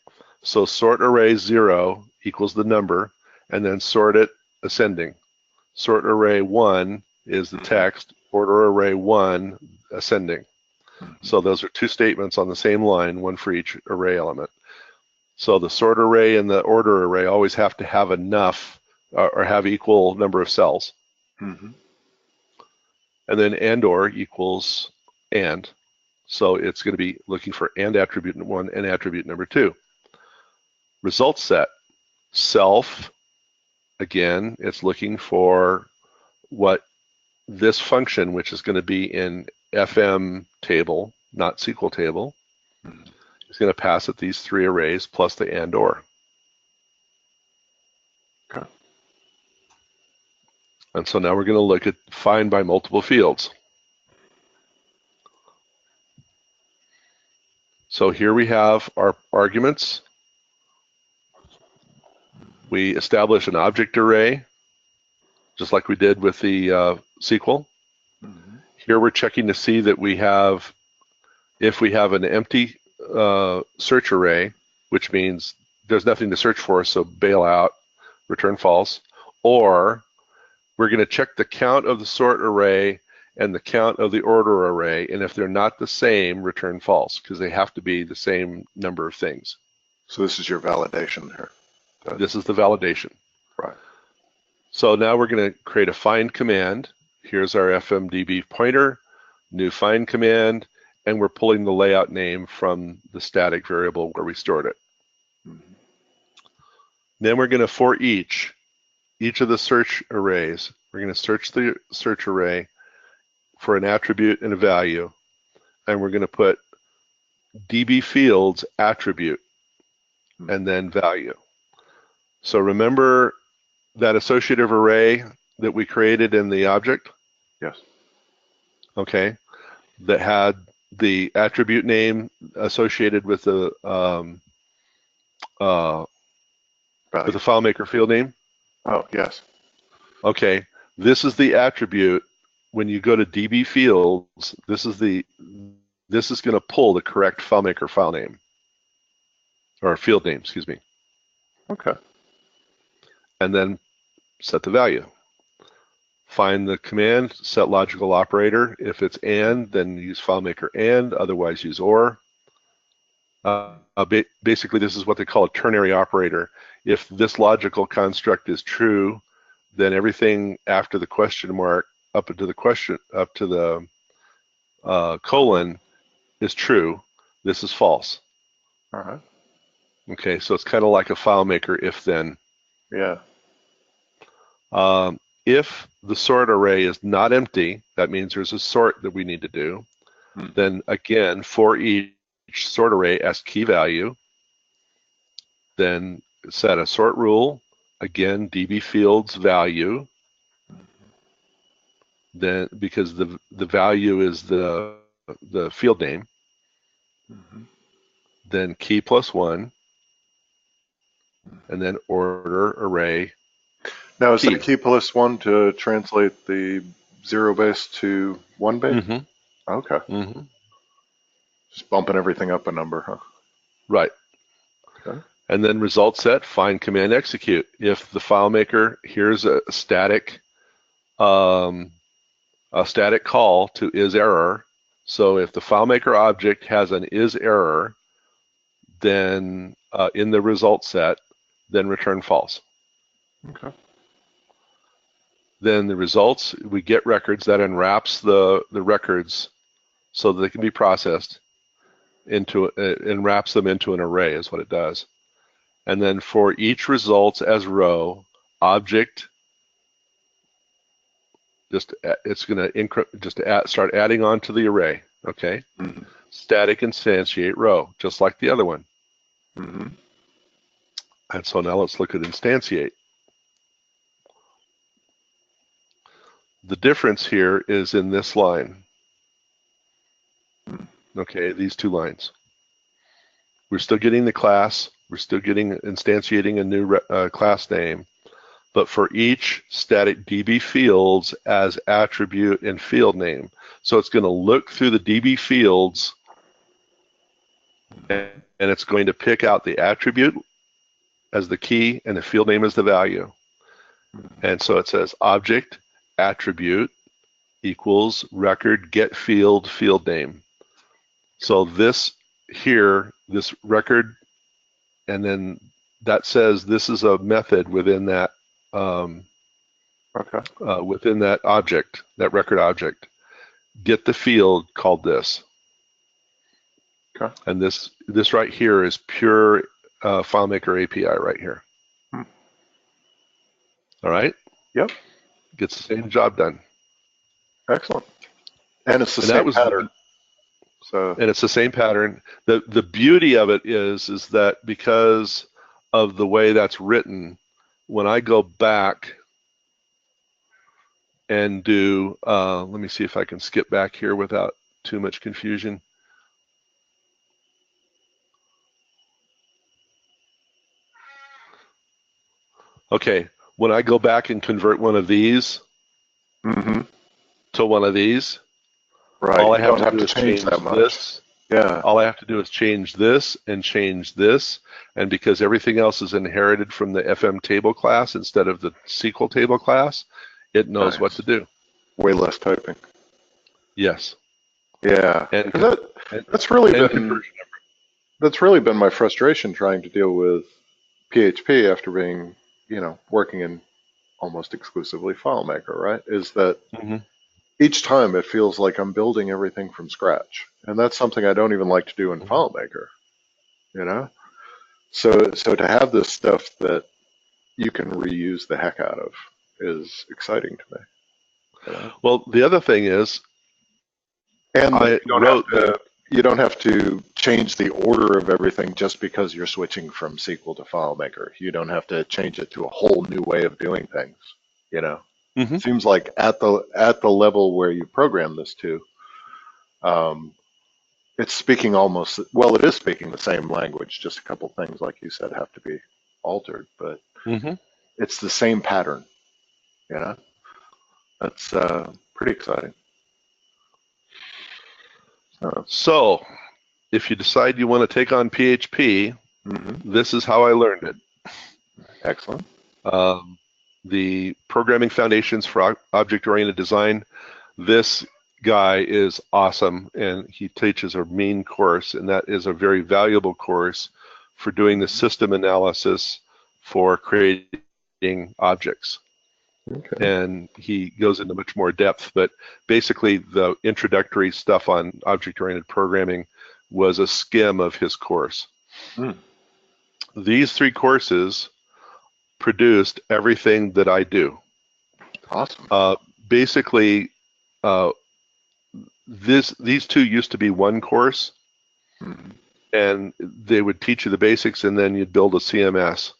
so sort array 0 equals the number, and then sort it ascending. Sort array 1 is the text, order array 1 ascending. So those are 2 statements on the same line, one for each array element. So the sort array and the order array always have to have enough or have equal number of cells. Mm-hmm. And then and or equals and. So it's going to be looking for and attribute 1 and attribute number 2. Result set, self, again, it's looking for what this function, which is going to be in FM table, not SQL table, is going to pass it these 3 arrays plus the and or. Okay. And so now we're going to look at find by multiple fields. So here we have our arguments. We establish an object array, just like we did with the SQL. Mhm. Here we're checking to see that we have, if we have an empty search array, which means there's nothing to search for, so bail out, return false, or we're going to check the count of the sort array and the count of the order array, and if they're not the same, return false, because they have to be the same number of things. So this is your validation here. This is the validation. Right. So now we're going to create a find command. Here's our FMDB pointer, new find command, and we're pulling the layout name from the static variable where we stored it. Mhm. Then we're going to, for each of the search arrays, we're going to search the search array for an attribute and a value, and we're going to put DB fields attribute and then value. So remember that associative array that we created in the object? Yes. Okay, that had the attribute name associated with the Value. FileMaker field name. Oh, yes. Okay, this is the attribute. When you go to DB fields, this is going to pull the correct FileMaker file name or field name, excuse me, Okay. and then set the value. Find the command, set logical operator. If it's and, then use FileMaker and, otherwise use or. Basically, this is what they call a ternary operator. If this logical construct is true, then everything after the question mark up to the colon is true. This is false. All right. Okay, so it's kind of like a FileMaker if then. Yeah. If the sort array is not empty, that means there's a sort that we need to do. Then again, for each sort array as key value, then set a sort rule, again, DB fields value, then because the value is the field name, then key +1, and then order array. Now, is Key. that key +1 to translate the 0 base to 1 base? Okay. Just bumping everything up a number, huh? Right. Okay. And then result set, find command execute. If the FileMaker, here's a static call to isError. So if the FileMaker object has an isError, then in the result set, then return false. Okay. Then the results, we get records that unwraps the records so that they can be processed into and wraps them into an array is what it does. And then for each results as row, object, it's going to start adding on to the array. Okay. Static instantiate row, just like the other one. And so now let's look at instantiate. The difference here is in this line. Okay, these two lines. We're still getting the class. We're still getting instantiating a new class name. But for each static DB fields as attribute and field name. So it's going to look through the DB fields and it's going to pick out the attribute as the key and the field name as the value. And so it says object attribute equals record get field field name. So this here, this record, and then that says this is a method within that within that object, that record object. Get the field called this. Okay. And this right here is pure FileMaker API right here. All right? Yep. Gets the same job done. Excellent. And it's the same pattern. And it's the same pattern. The beauty of it is that because of the way that's written, when I go back and do, let me see if I can skip back here without too much confusion. Okay, when I go back and convert one of these Mm-hmm. to one of these, Right. all I You have don't to have do to is change change that much. this. Yeah. All I have to do is change this and change this. And because everything else is inherited from the FM table class instead of the SQL table class, it knows what Nice. to do. Way less typing. Yes. Yeah. And, Because and, that's really and been conversion. that's really been my frustration trying to deal with PHP after being, working in almost exclusively FileMaker, right? Is that Mm-hmm. each time it feels like I'm building everything from scratch. And that's something I don't even like to do in FileMaker, you know? So to have this stuff that you can reuse the heck out of is exciting to me. Well, the other thing is, And that I wrote the you don't have to change the order of everything just because you're switching from SQL to FileMaker. You don't have to change it to a whole new way of doing things, you know? Mhm. Seems like at the level where you program this to, um, it's speaking almost, well, it is speaking the same language, just a couple things, like you said, have to be altered, but Mhm. it's the same pattern, you know? That's pretty exciting. So, if you decide you want to take on PHP, this is how I learned it. Excellent. Um, the Programming Foundations for Object-Oriented Design. This guy is awesome, and he teaches a main course, and that is a very valuable course for doing the system analysis for creating objects. Okay. And he goes into much more depth, but basically the introductory stuff on object-oriented programming was a skim of his course. Mm. These 3 courses produced everything that I do. Awesome. Basically, uh, these 2 used to be one course, and they would teach you the basics, and then you'd build a CMS.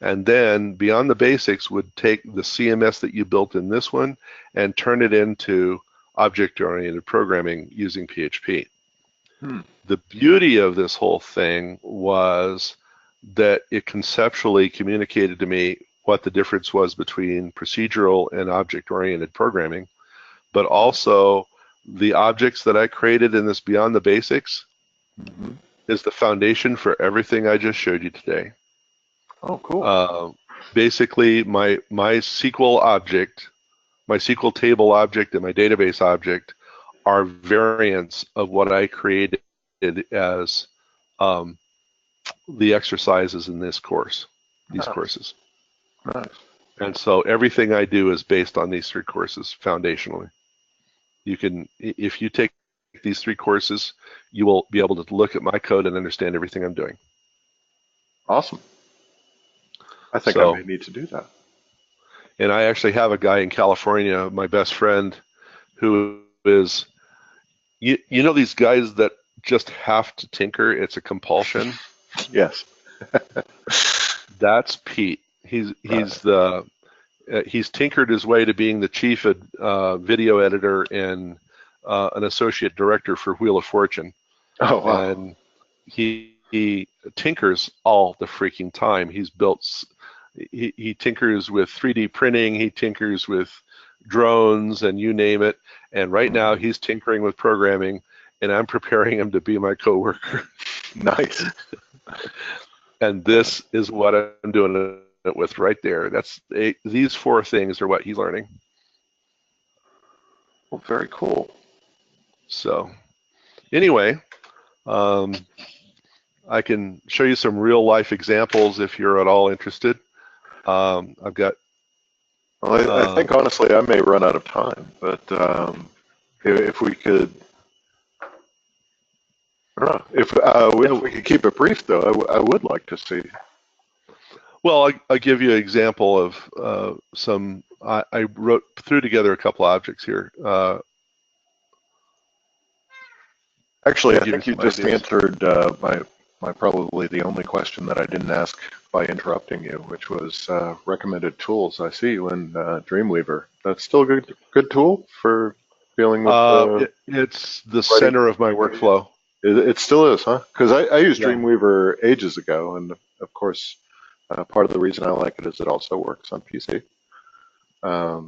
And then beyond the basics would take the CMS that you built in this one and turn it into object-oriented programming using PHP. The beauty of this whole thing was that it conceptually communicated to me what the difference was between procedural and object-oriented programming, but also the objects that I created in this Beyond the Basics is the foundation for everything I just showed you today. Oh, cool. Basically, my SQL object, my SQL table object, and my database object are variants of what I created as the exercises in this course, these courses. Nice. And so everything I do is based on these 3 courses foundationally. You can, if you take these 3 courses, you will be able to look at my code and understand everything I'm doing. Awesome. I think I may need to do that. And I actually have a guy in California, my best friend, who is, you know these guys that just have to tinker, it's a compulsion. Yes. That's Pete. He's tinkered his way to being the chief video editor and an associate director for Wheel of Fortune. Oh, wow. And he tinkers all the freaking time. He tinkers with 3D printing, he tinkers with drones, and you name it. And right now he's tinkering with programming, and I'm preparing him to be my coworker. Nice. And this is what I'm doing it with right there. These 4 things are what he's learning. Well, very cool. So anyway, I can show you some real life examples if you're at all interested. I've got. Well, I think honestly I may run out of time, but if we could, I don't know, if we could keep it brief though, I would like to see. Well, I'll give you an example of some. I threw together a couple objects here. Actually, I think you just answered my probably the only question that I didn't ask by interrupting you, which was recommended tools. I see you in Dreamweaver. That's still a good tool for dealing with. It's the center of my workflow. It still is, huh? Because I used Dreamweaver ages ago, and of course, Part of the reason I like it is it also works on PC. But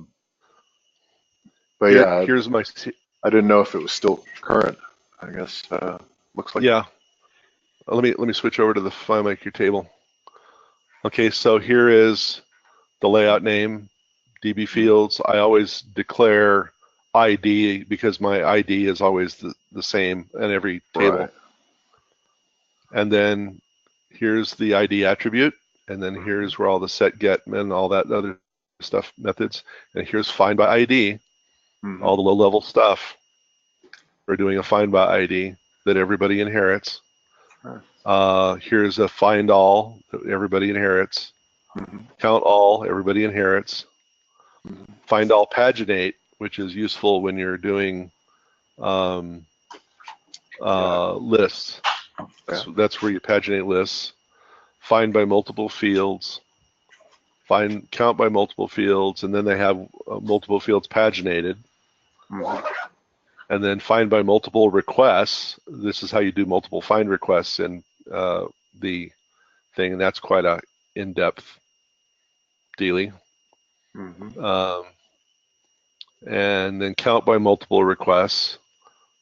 yeah, Here's my I didn't know if it was still current. I guess looks like. yeah. Let me switch over to the FileMaker table. Okay, so here is the layout name, DB fields. I always declare ID because my ID is always the same in every table. Right. And then here's the ID attribute, and then here's where all the set, get, and all that other stuff methods. And here's find by ID, all the low-level stuff. We're doing a find by ID that everybody inherits. Here's a find all that everybody inherits. Count all, everybody inherits. Find all paginate, which is useful when you're doing lists. Yeah. So that's where you paginate lists. Find by multiple fields. Count by multiple fields, and then they have multiple fields paginated. And then find by multiple requests. This is how you do multiple find requests in the thing, and that's quite a in-depth dealing. And then count by multiple requests,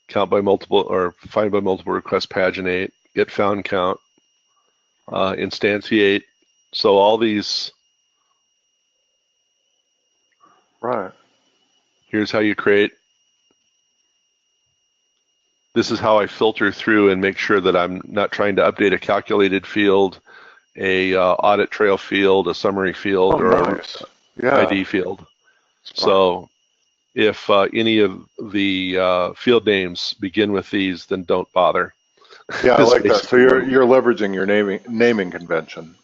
count by multiple, or find by multiple requests paginate, get found count, instantiate. So all these. Right. Here's how you create. This is how I filter through and make sure that I'm not trying to update a calculated field, a audit trail field, a summary field, or ID field. So if any of the field names begin with these, then don't bother. Yeah, I like that. So you're leveraging your naming convention.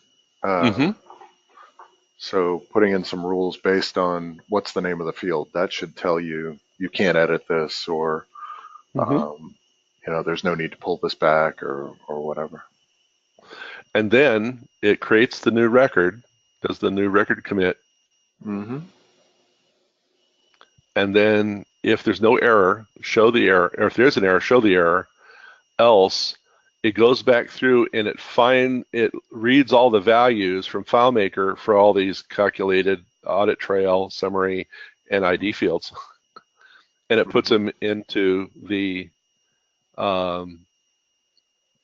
So putting in some rules based on what's the name of the field, that should tell you can't edit this, or there's no need to pull this back, or whatever. And then it creates the new record, does the new record commit. And then if there's no error, show the error, or if there's an error, show the error. Else, it goes back through and it reads all the values from FileMaker for all these calculated audit trail, summary, and ID fields, and it puts them into the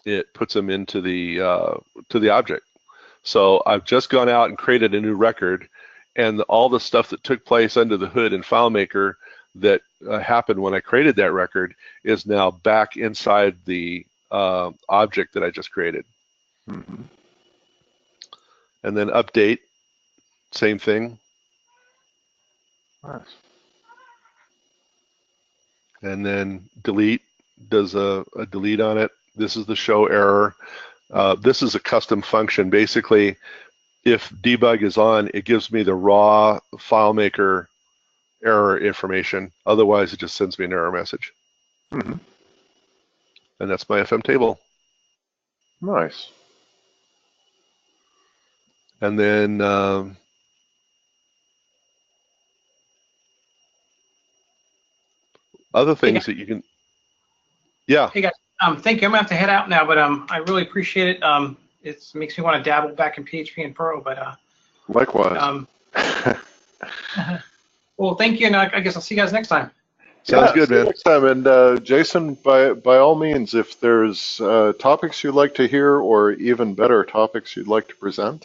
to the object. So I've just gone out and created a new record, and all the stuff that took place under the hood in FileMaker that happened when I created that record is now back inside the object that I just created. And then update, same thing. Nice. And then delete, does a delete on it. This is the show error. This is a custom function. Basically, if debug is on, it gives me the raw FileMaker error information. Otherwise, it just sends me an error message. And that's my FM table. Nice. And then other things that you can. Yeah. Hey guys, thank you. I'm gonna have to head out now, but I really appreciate it. It makes me want to dabble back in PHP and Pro, but likewise. Well, thank you, and I guess I'll see you guys next time. Sounds good, man. Next time. And Jason, by all means, if there's topics you'd like to hear, or even better topics you'd like to present,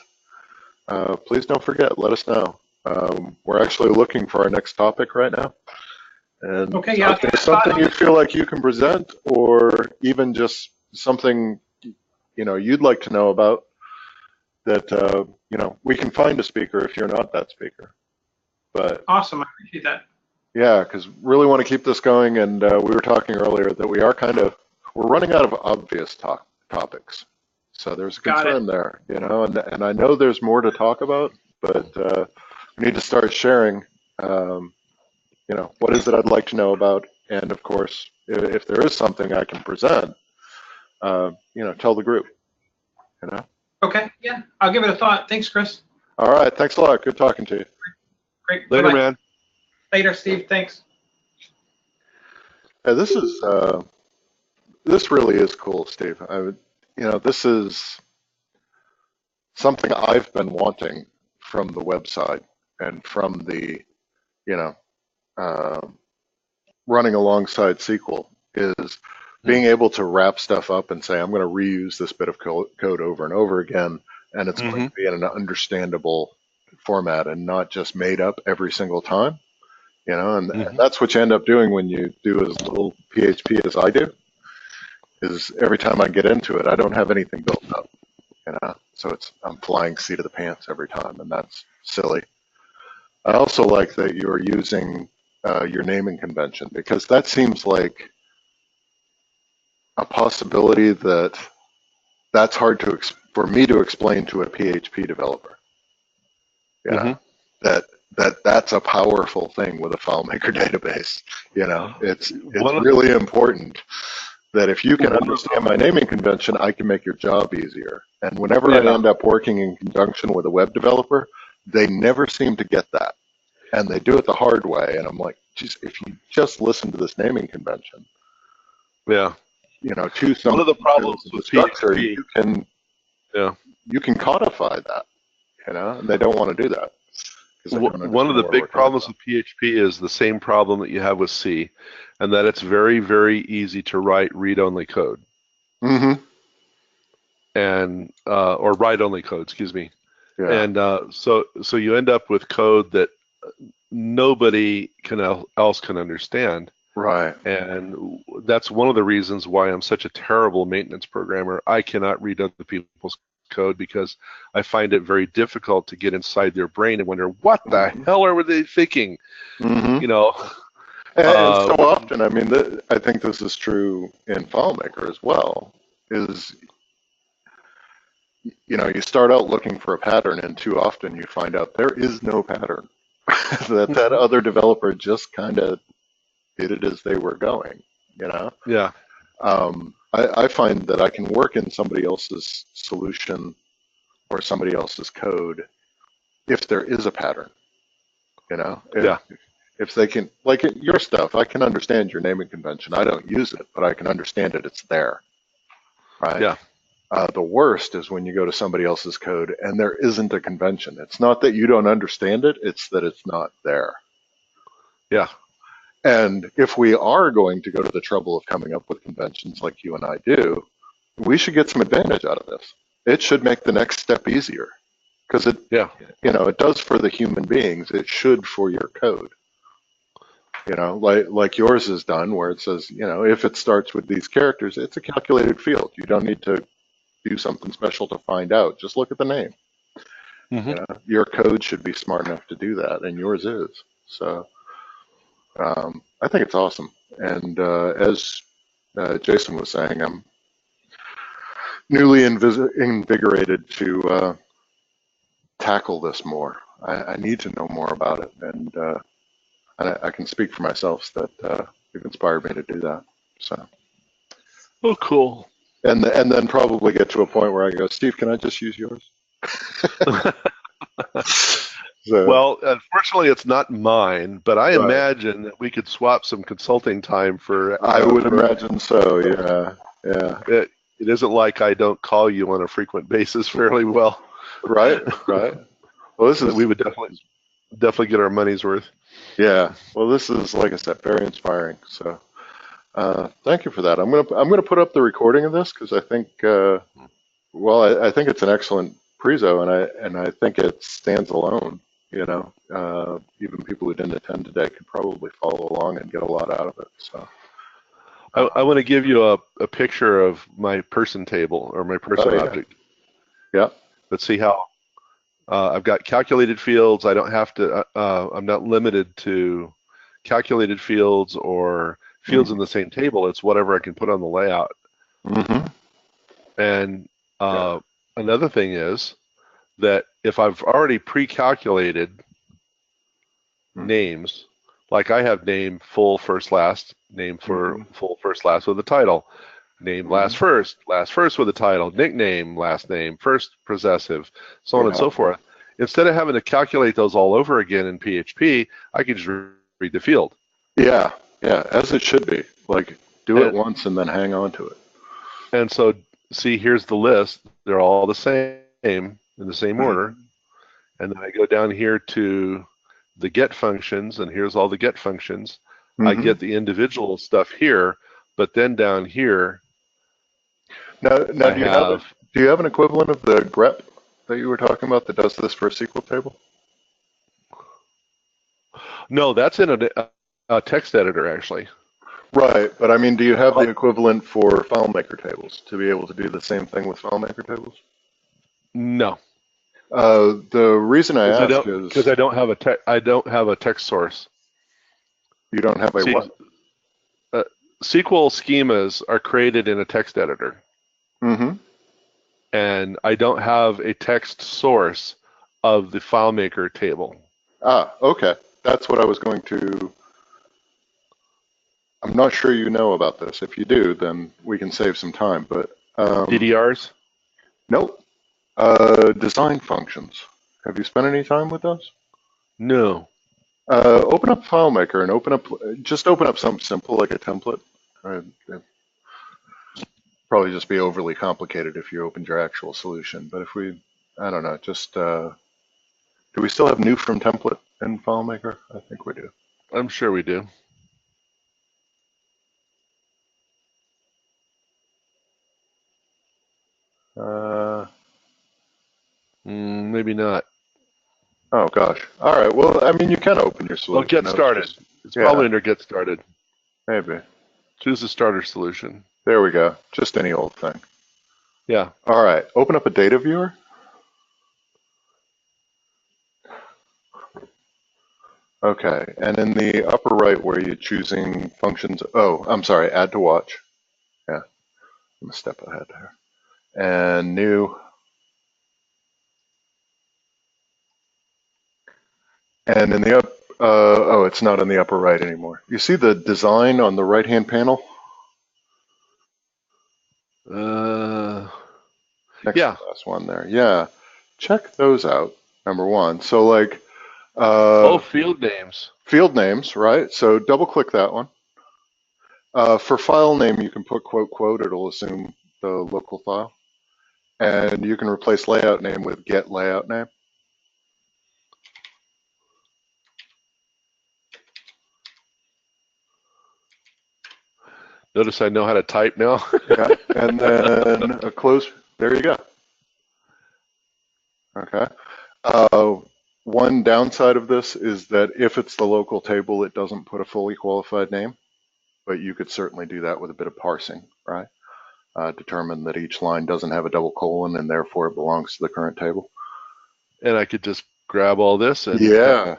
please don't forget. Let us know. We're actually looking for our next topic right now. And okay, yeah, if there's something you feel like you can present, or even just something you'd like to know about, that we can find a speaker if you're not that speaker. But awesome, I appreciate that. Yeah, because really want to keep this going, and we were talking earlier that we're running out of obvious topics. So there's a concern there, and I know there's more to talk about, but we need to start sharing. What is it I'd like to know about? And of course, if there is something I can present, tell the group, Okay, yeah, I'll give it a thought. Thanks, Chris. All right, thanks a lot. Good talking to you. Great. Later, Bye-bye. man. Later, Steve. Thanks. Yeah, this really is cool, Steve. This is something I've been wanting from the website and from the, you know, uh, running alongside SQL is being able to wrap stuff up and say, I'm going to reuse this bit of code over and over again, and it's going Mm-hmm. to be in an understandable format and not just made up every single time. And Mm-hmm. that's what you end up doing when you do as little PHP as I do, is every time I get into it, I don't have anything built up. So I'm flying seat of the pants every time, and that's silly. I also like that you're using your naming convention, because that seems like a possibility that's hard for me to explain to a PHP developer. Mm-hmm. That's a powerful thing with a FileMaker database. It's One of, really important that if you can one of understand my naming convention, I can make your job easier. And whenever I yeah. end up working in conjunction with a web developer, they never seem to get that. And they do it the hard way. And I'm like, geez, if you just listen to this naming convention, Yeah. to some One of the problems details of the with structure, PHP. you can codify that, and they don't want to do that because they don't One of understand the where we're big coming problems from. with PHP is the same problem that you have with C, and that it's very, very easy to write read-only code Mm-hmm. and or write-only code, excuse me. Yeah. And so you end up with code that nobody else can understand. Right. And that's one of the reasons why I'm such a terrible maintenance programmer. I cannot read other people's code because I find it very difficult to get inside their brain and wonder, what the hell are they thinking? Mm-hmm. You know, And so often, I mean, I think this is true in FileMaker as well, is, you start out looking for a pattern, and too often you find out there is no pattern. that other developer just kind of did it as they were going. yeah, I find that I can work in somebody else's solution or somebody else's code if there is a pattern. yeah, If they can, like your stuff, I can understand your naming convention. I don't use it, but I can understand it. It's there, right? yeah, The worst is when you go to somebody else's code and there isn't a convention. It's not that you don't understand it, it's that it's not there. yeah, And if we are going to go to the trouble of coming up with conventions like you and I do, we should get some advantage out of this. It should make the next step easier, because yeah, it does for the human beings. It should for your code. Like yours is done, where it says, if it starts with these characters, it's a calculated field. You don't need to do something special to find out. Just look at the name. hmm Your code should be smart enough to do that, and yours is. So I think it's awesome. And as Jason was saying, I'm newly invigorated to tackle this more. I need to know more about it, and I can speak for myself that you've inspired me to do that. So, oh, cool. and then probably get to a point where I go, Steve, can I just use yours? So, Well, unfortunately, it's not mine, but I right. imagine that we could swap some consulting time for. I would imagine so. Yeah, yeah. It isn't like I don't call you on a frequent basis fairly well. Right, right. Well, this is We would definitely get our money's worth. yeah. Well, this is, like I said, very inspiring. So, thank you for that. I'm gonna put up the recording of this because I think I think it's an excellent prezo, and I think it stands alone. Even people who didn't attend today could probably follow along and get a lot out of it. So, I want to give you a picture of my person table or my person yeah. object. Yeah. Let's see how I've got calculated fields. I don't have to. I'm not limited to calculated fields or fields in the same table. It's whatever I can put on the layout. Mm-hmm. And another thing is that if I've already pre-calculated names, like I have name full first last, name for full first last with a title, name last first with a title, nickname last name, first possessive, so on and so forth. Instead of having to calculate those all over again in PHP, I can just read the field. Yeah, yeah, as it should be. Like, do it once and then hang on to it. And so, see, here's the list. They're all the same. in the same order. And then I go down here to the get functions, and here's all the get functions. I get the individual stuff here, but then down here, Now, I have. do you have an equivalent of the grep that you were talking about that does this for a SQL table? No, that's in a text editor, actually. Right, but I mean, do you have the equivalent for FileMaker tables to be able to do the same thing with FileMaker tables? No, The reason I ask is because I don't have a text source. you don't have a See, what? SQL schemas are created in a text editor, Mm-hmm. and I don't have a text source of the FileMaker table. Ah, okay. That's what I was going to. I'm not sure you know about this. If you do, then we can save some time. But DDRs? nope. Design functions. Have you spent any time with those? No. Open up FileMaker and just open up something simple like a template. It'd probably just be overly complicated if you opened your actual solution. But if we, I don't know, just do we still have new from template in FileMaker? I think we do. I'm sure we do. Maybe not. Oh gosh. All right. Well, I mean, you can open your solution. Well, get started. It's probably under get started. Maybe. Choose the starter solution. There we go. Just any old thing. Yeah. All right. Open up a data viewer. Okay. And in the upper right where you're choosing functions, oh, I'm sorry, add to watch. Yeah. I'm a step ahead there. And new. And in the oh, it's not in the upper right anymore. You see the design on the right-hand panel? Next Yeah. to the last one there. Yeah. Check those out, number one. So like, field names. field names, right? So double click that one. For file name, you can put quote, quote, it'll assume the local file. And you can replace layout name with get layout name. Notice I know how to type now. Yeah. And then a close, there you go. Okay. One downside of this is that if it's the local table, it doesn't put a fully qualified name, but you could certainly do that with a bit of parsing, right? Determine that each line doesn't have a double colon and therefore it belongs to the current table. And I could just grab all this and Yeah.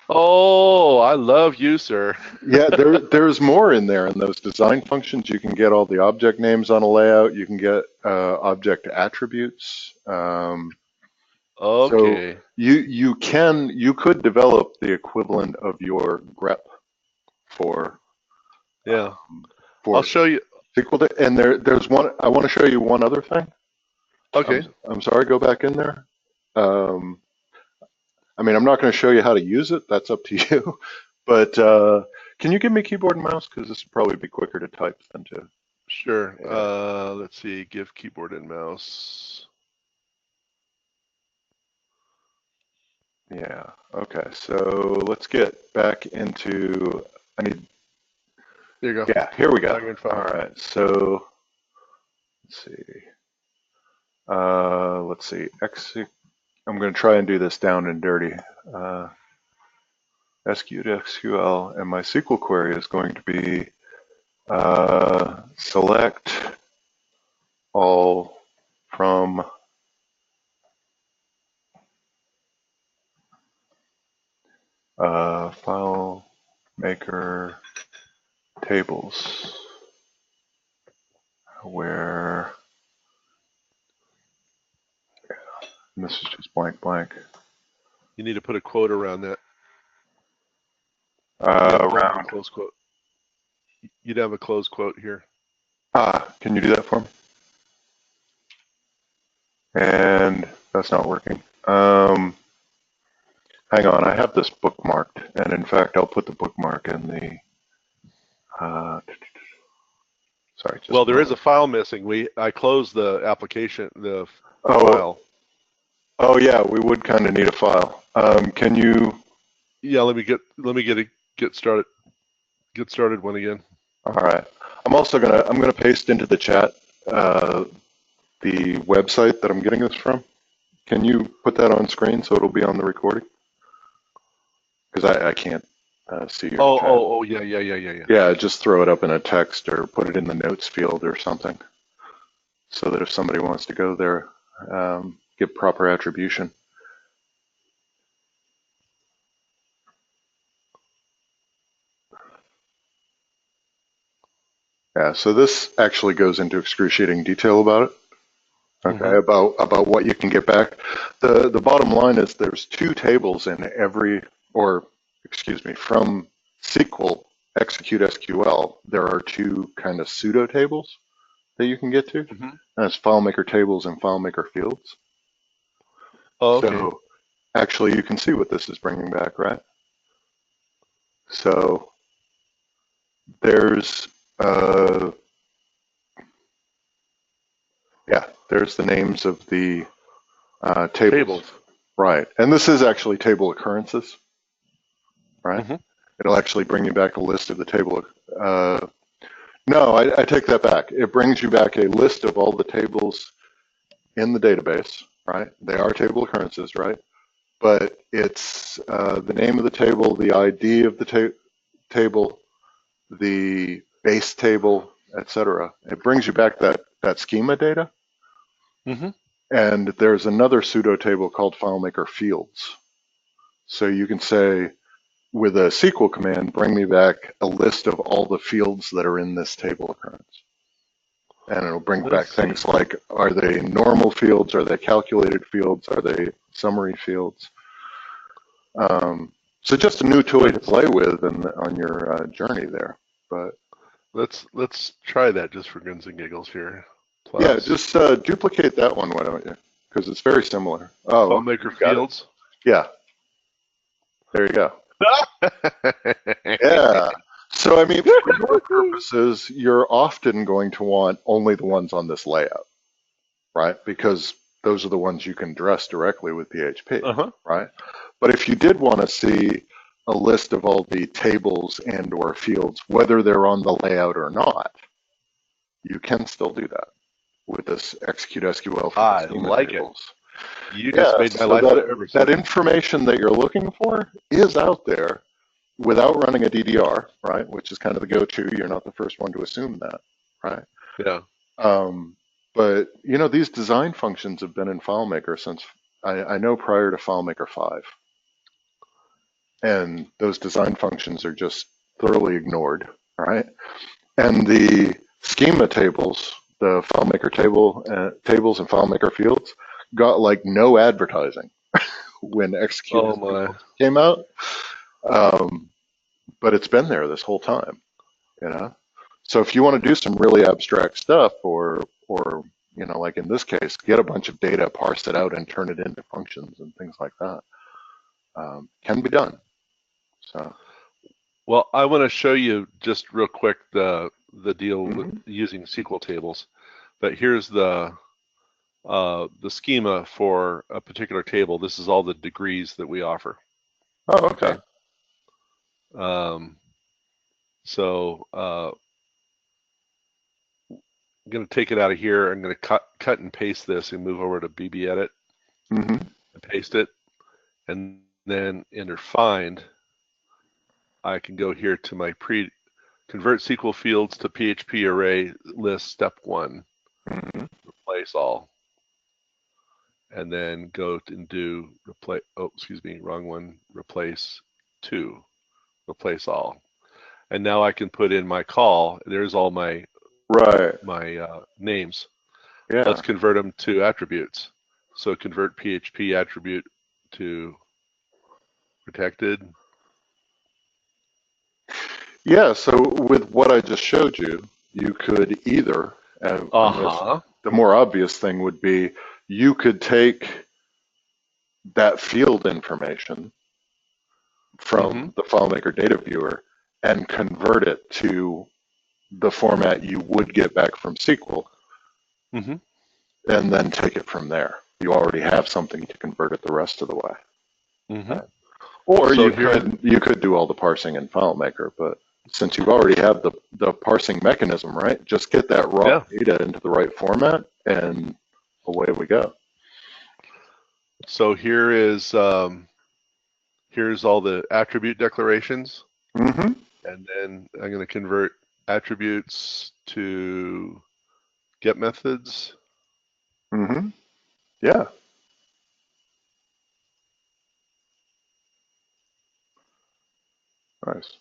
Oh, I love you, sir. Yeah, there's more in there in those design functions. You can get all the object names on a layout. You can get object attributes. Okay. So you could develop the equivalent of your grep for Yeah. for I'll show you. SQL. And there's one. I want to show you one other thing. Okay. I'm sorry. Go back in there. I mean, I'm not going to show you how to use it. That's up to you. But can you give me keyboard and mouse? Because this would probably be quicker to type than to. Sure. Yeah. Let's see. Give keyboard and mouse. Yeah. Okay. So let's get back into. I need. There you go. Yeah. Here we go. All right. So let's see. Let's see. I'm going to try and do this down and dirty. SQ to SQL, and my SQL query is going to be select all from file maker tables where, and this is just blank blank. You need to put a quote around that. Around. Close quote. You'd have a close quote here. Can you do that for me? And that's not working. Hang on, I have this bookmarked, and in fact, I'll put the bookmark in the. Sorry. Well, there is a file missing. I closed the application, the file. Oh yeah, we would kind of need a file. Can you? Yeah, let me get started one again. All right. I'm gonna paste into the chat the website that I'm getting this from. Can you put that on screen so it'll be on the recording? Because I can't see your chat. Yeah. Yeah, just throw it up in a text or put it in the notes field or something, so that if somebody wants to go there, get proper attribution. Yeah, so this actually goes into excruciating detail about it. Okay, about what you can get back. The bottom line is there's two tables in every, or excuse me, from SQL execute SQL, there are two kind of pseudo tables that you can get to. Mm-hmm. That's FileMaker tables and FileMaker fields. Oh, okay. So actually you can see what this is bringing back, right? So there's, yeah, there's the names of the tables. Right. And this is actually table occurrences, right? Mm-hmm. It'll actually bring you back a list of the table. No, I take that back. It brings you back a list of all the tables in the database, right? They are table occurrences, right? But it's the name of the table, the ID of the table, the base table, etc. It brings you back that schema data. Mm-hmm. And there's another pseudo table called FileMaker fields. So you can say, with a SQL command, bring me back a list of all the fields that are in this table occurrence. And it'll bring back things like, are they normal fields? Are they calculated fields? Are they summary fields? So just a new toy to play with on your journey there. But let's try that just for grins and giggles here. Plus, yeah, just duplicate that one, why don't you? Because it's very similar. Oh, FileMaker you got it. fields. Yeah, there you go. Yeah. So, I mean, for your purposes, you're often going to want only the ones on this layout, right? Because those are the ones you can address directly with PHP, Uh-huh. right? But if you did want to see a list of all the tables and or fields, whether they're on the layout or not, you can still do that with this execute SQL for the I schema like tables. You Yeah, just made my so life forever. that information that you're looking for is out there without running a DDR, right? Which is kind of the go-to. You're not the first one to assume that, right? Yeah. But these design functions have been in FileMaker since I know prior to FileMaker 5, and those design functions are just thoroughly ignored, right? And the schema tables, the FileMaker tables and FileMaker fields, got like no advertising when Execute Oh my. came out. But it's been there this whole time, you know. So if you want to do some really abstract stuff, or like in this case, get a bunch of data, parse it out, and turn it into functions and things like that, can be done. So. Well, I want to show you just real quick the deal with using SQL tables. But here's the schema for a particular table. This is all the degrees that we offer. Oh, okay. So I'm going to take it out of here. I'm going to cut and paste this and move over to BB Edit and paste it, and then enter find. I can go here to my convert SQL fields to PHP array list step 1, replace all, and then go and do replace. Oh, excuse me, wrong one. Replace 2, replace all, and now I can put in my call. There's all my names. Yeah. Let's convert them to attributes. So convert PHP attribute to protected. Yeah, so with what I just showed you, you could either, the more obvious thing would be, you could take that field information from the FileMaker data viewer and convert it to the format you would get back from SQL, and then take it from there. you already have something to convert it the rest of the way. Mm-hmm. Or So you could do all the parsing in FileMaker, but since you already have the parsing mechanism, right? Just get that raw data into the right format, and away we go. So here's all the attribute declarations, Mm-hmm. and then I'm going to convert attributes to get methods. Mm-hmm. Yeah. Nice.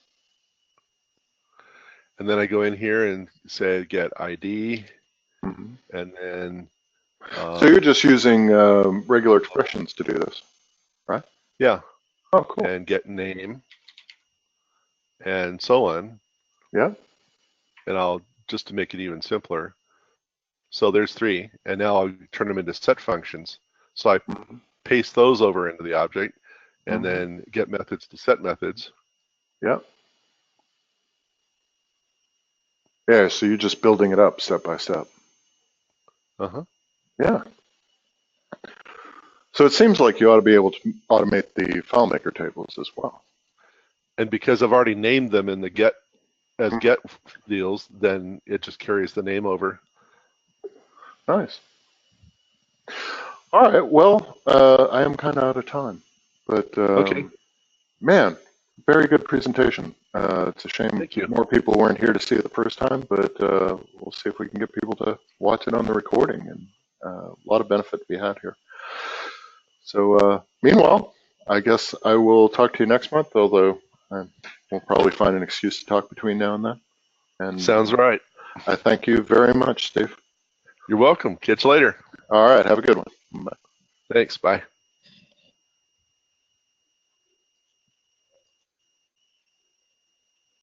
And then I go in here and say get ID, Mm-hmm. and then. So you're just using regular expressions to do this, right? Yeah. Oh, cool. And get name, and so on. Yeah. And I'll, just to make it even simpler. So there's 3, and now I'll turn them into set functions. So I paste those over into the object, and then get methods to set methods. Yeah. Yeah, so you're just building it up step by step. Uh-huh. Yeah. So it seems like you ought to be able to automate the FileMaker tables as well. And because I've already named them in the get deals, then it just carries the name over. Nice. All right. Well, I am kind of out of time, but Okay. man, very good presentation. It's a shame Thank you. more people weren't here to see it the first time, but we'll see if we can get people to watch it on the recording, and a lot of benefit to be had here. So meanwhile, I guess I will talk to you next month, although we'll probably find an excuse to talk between now and then. And sounds right. I thank you very much, Steve. You're welcome. Catch you later. All right. Have a good one. Bye. Thanks. Bye.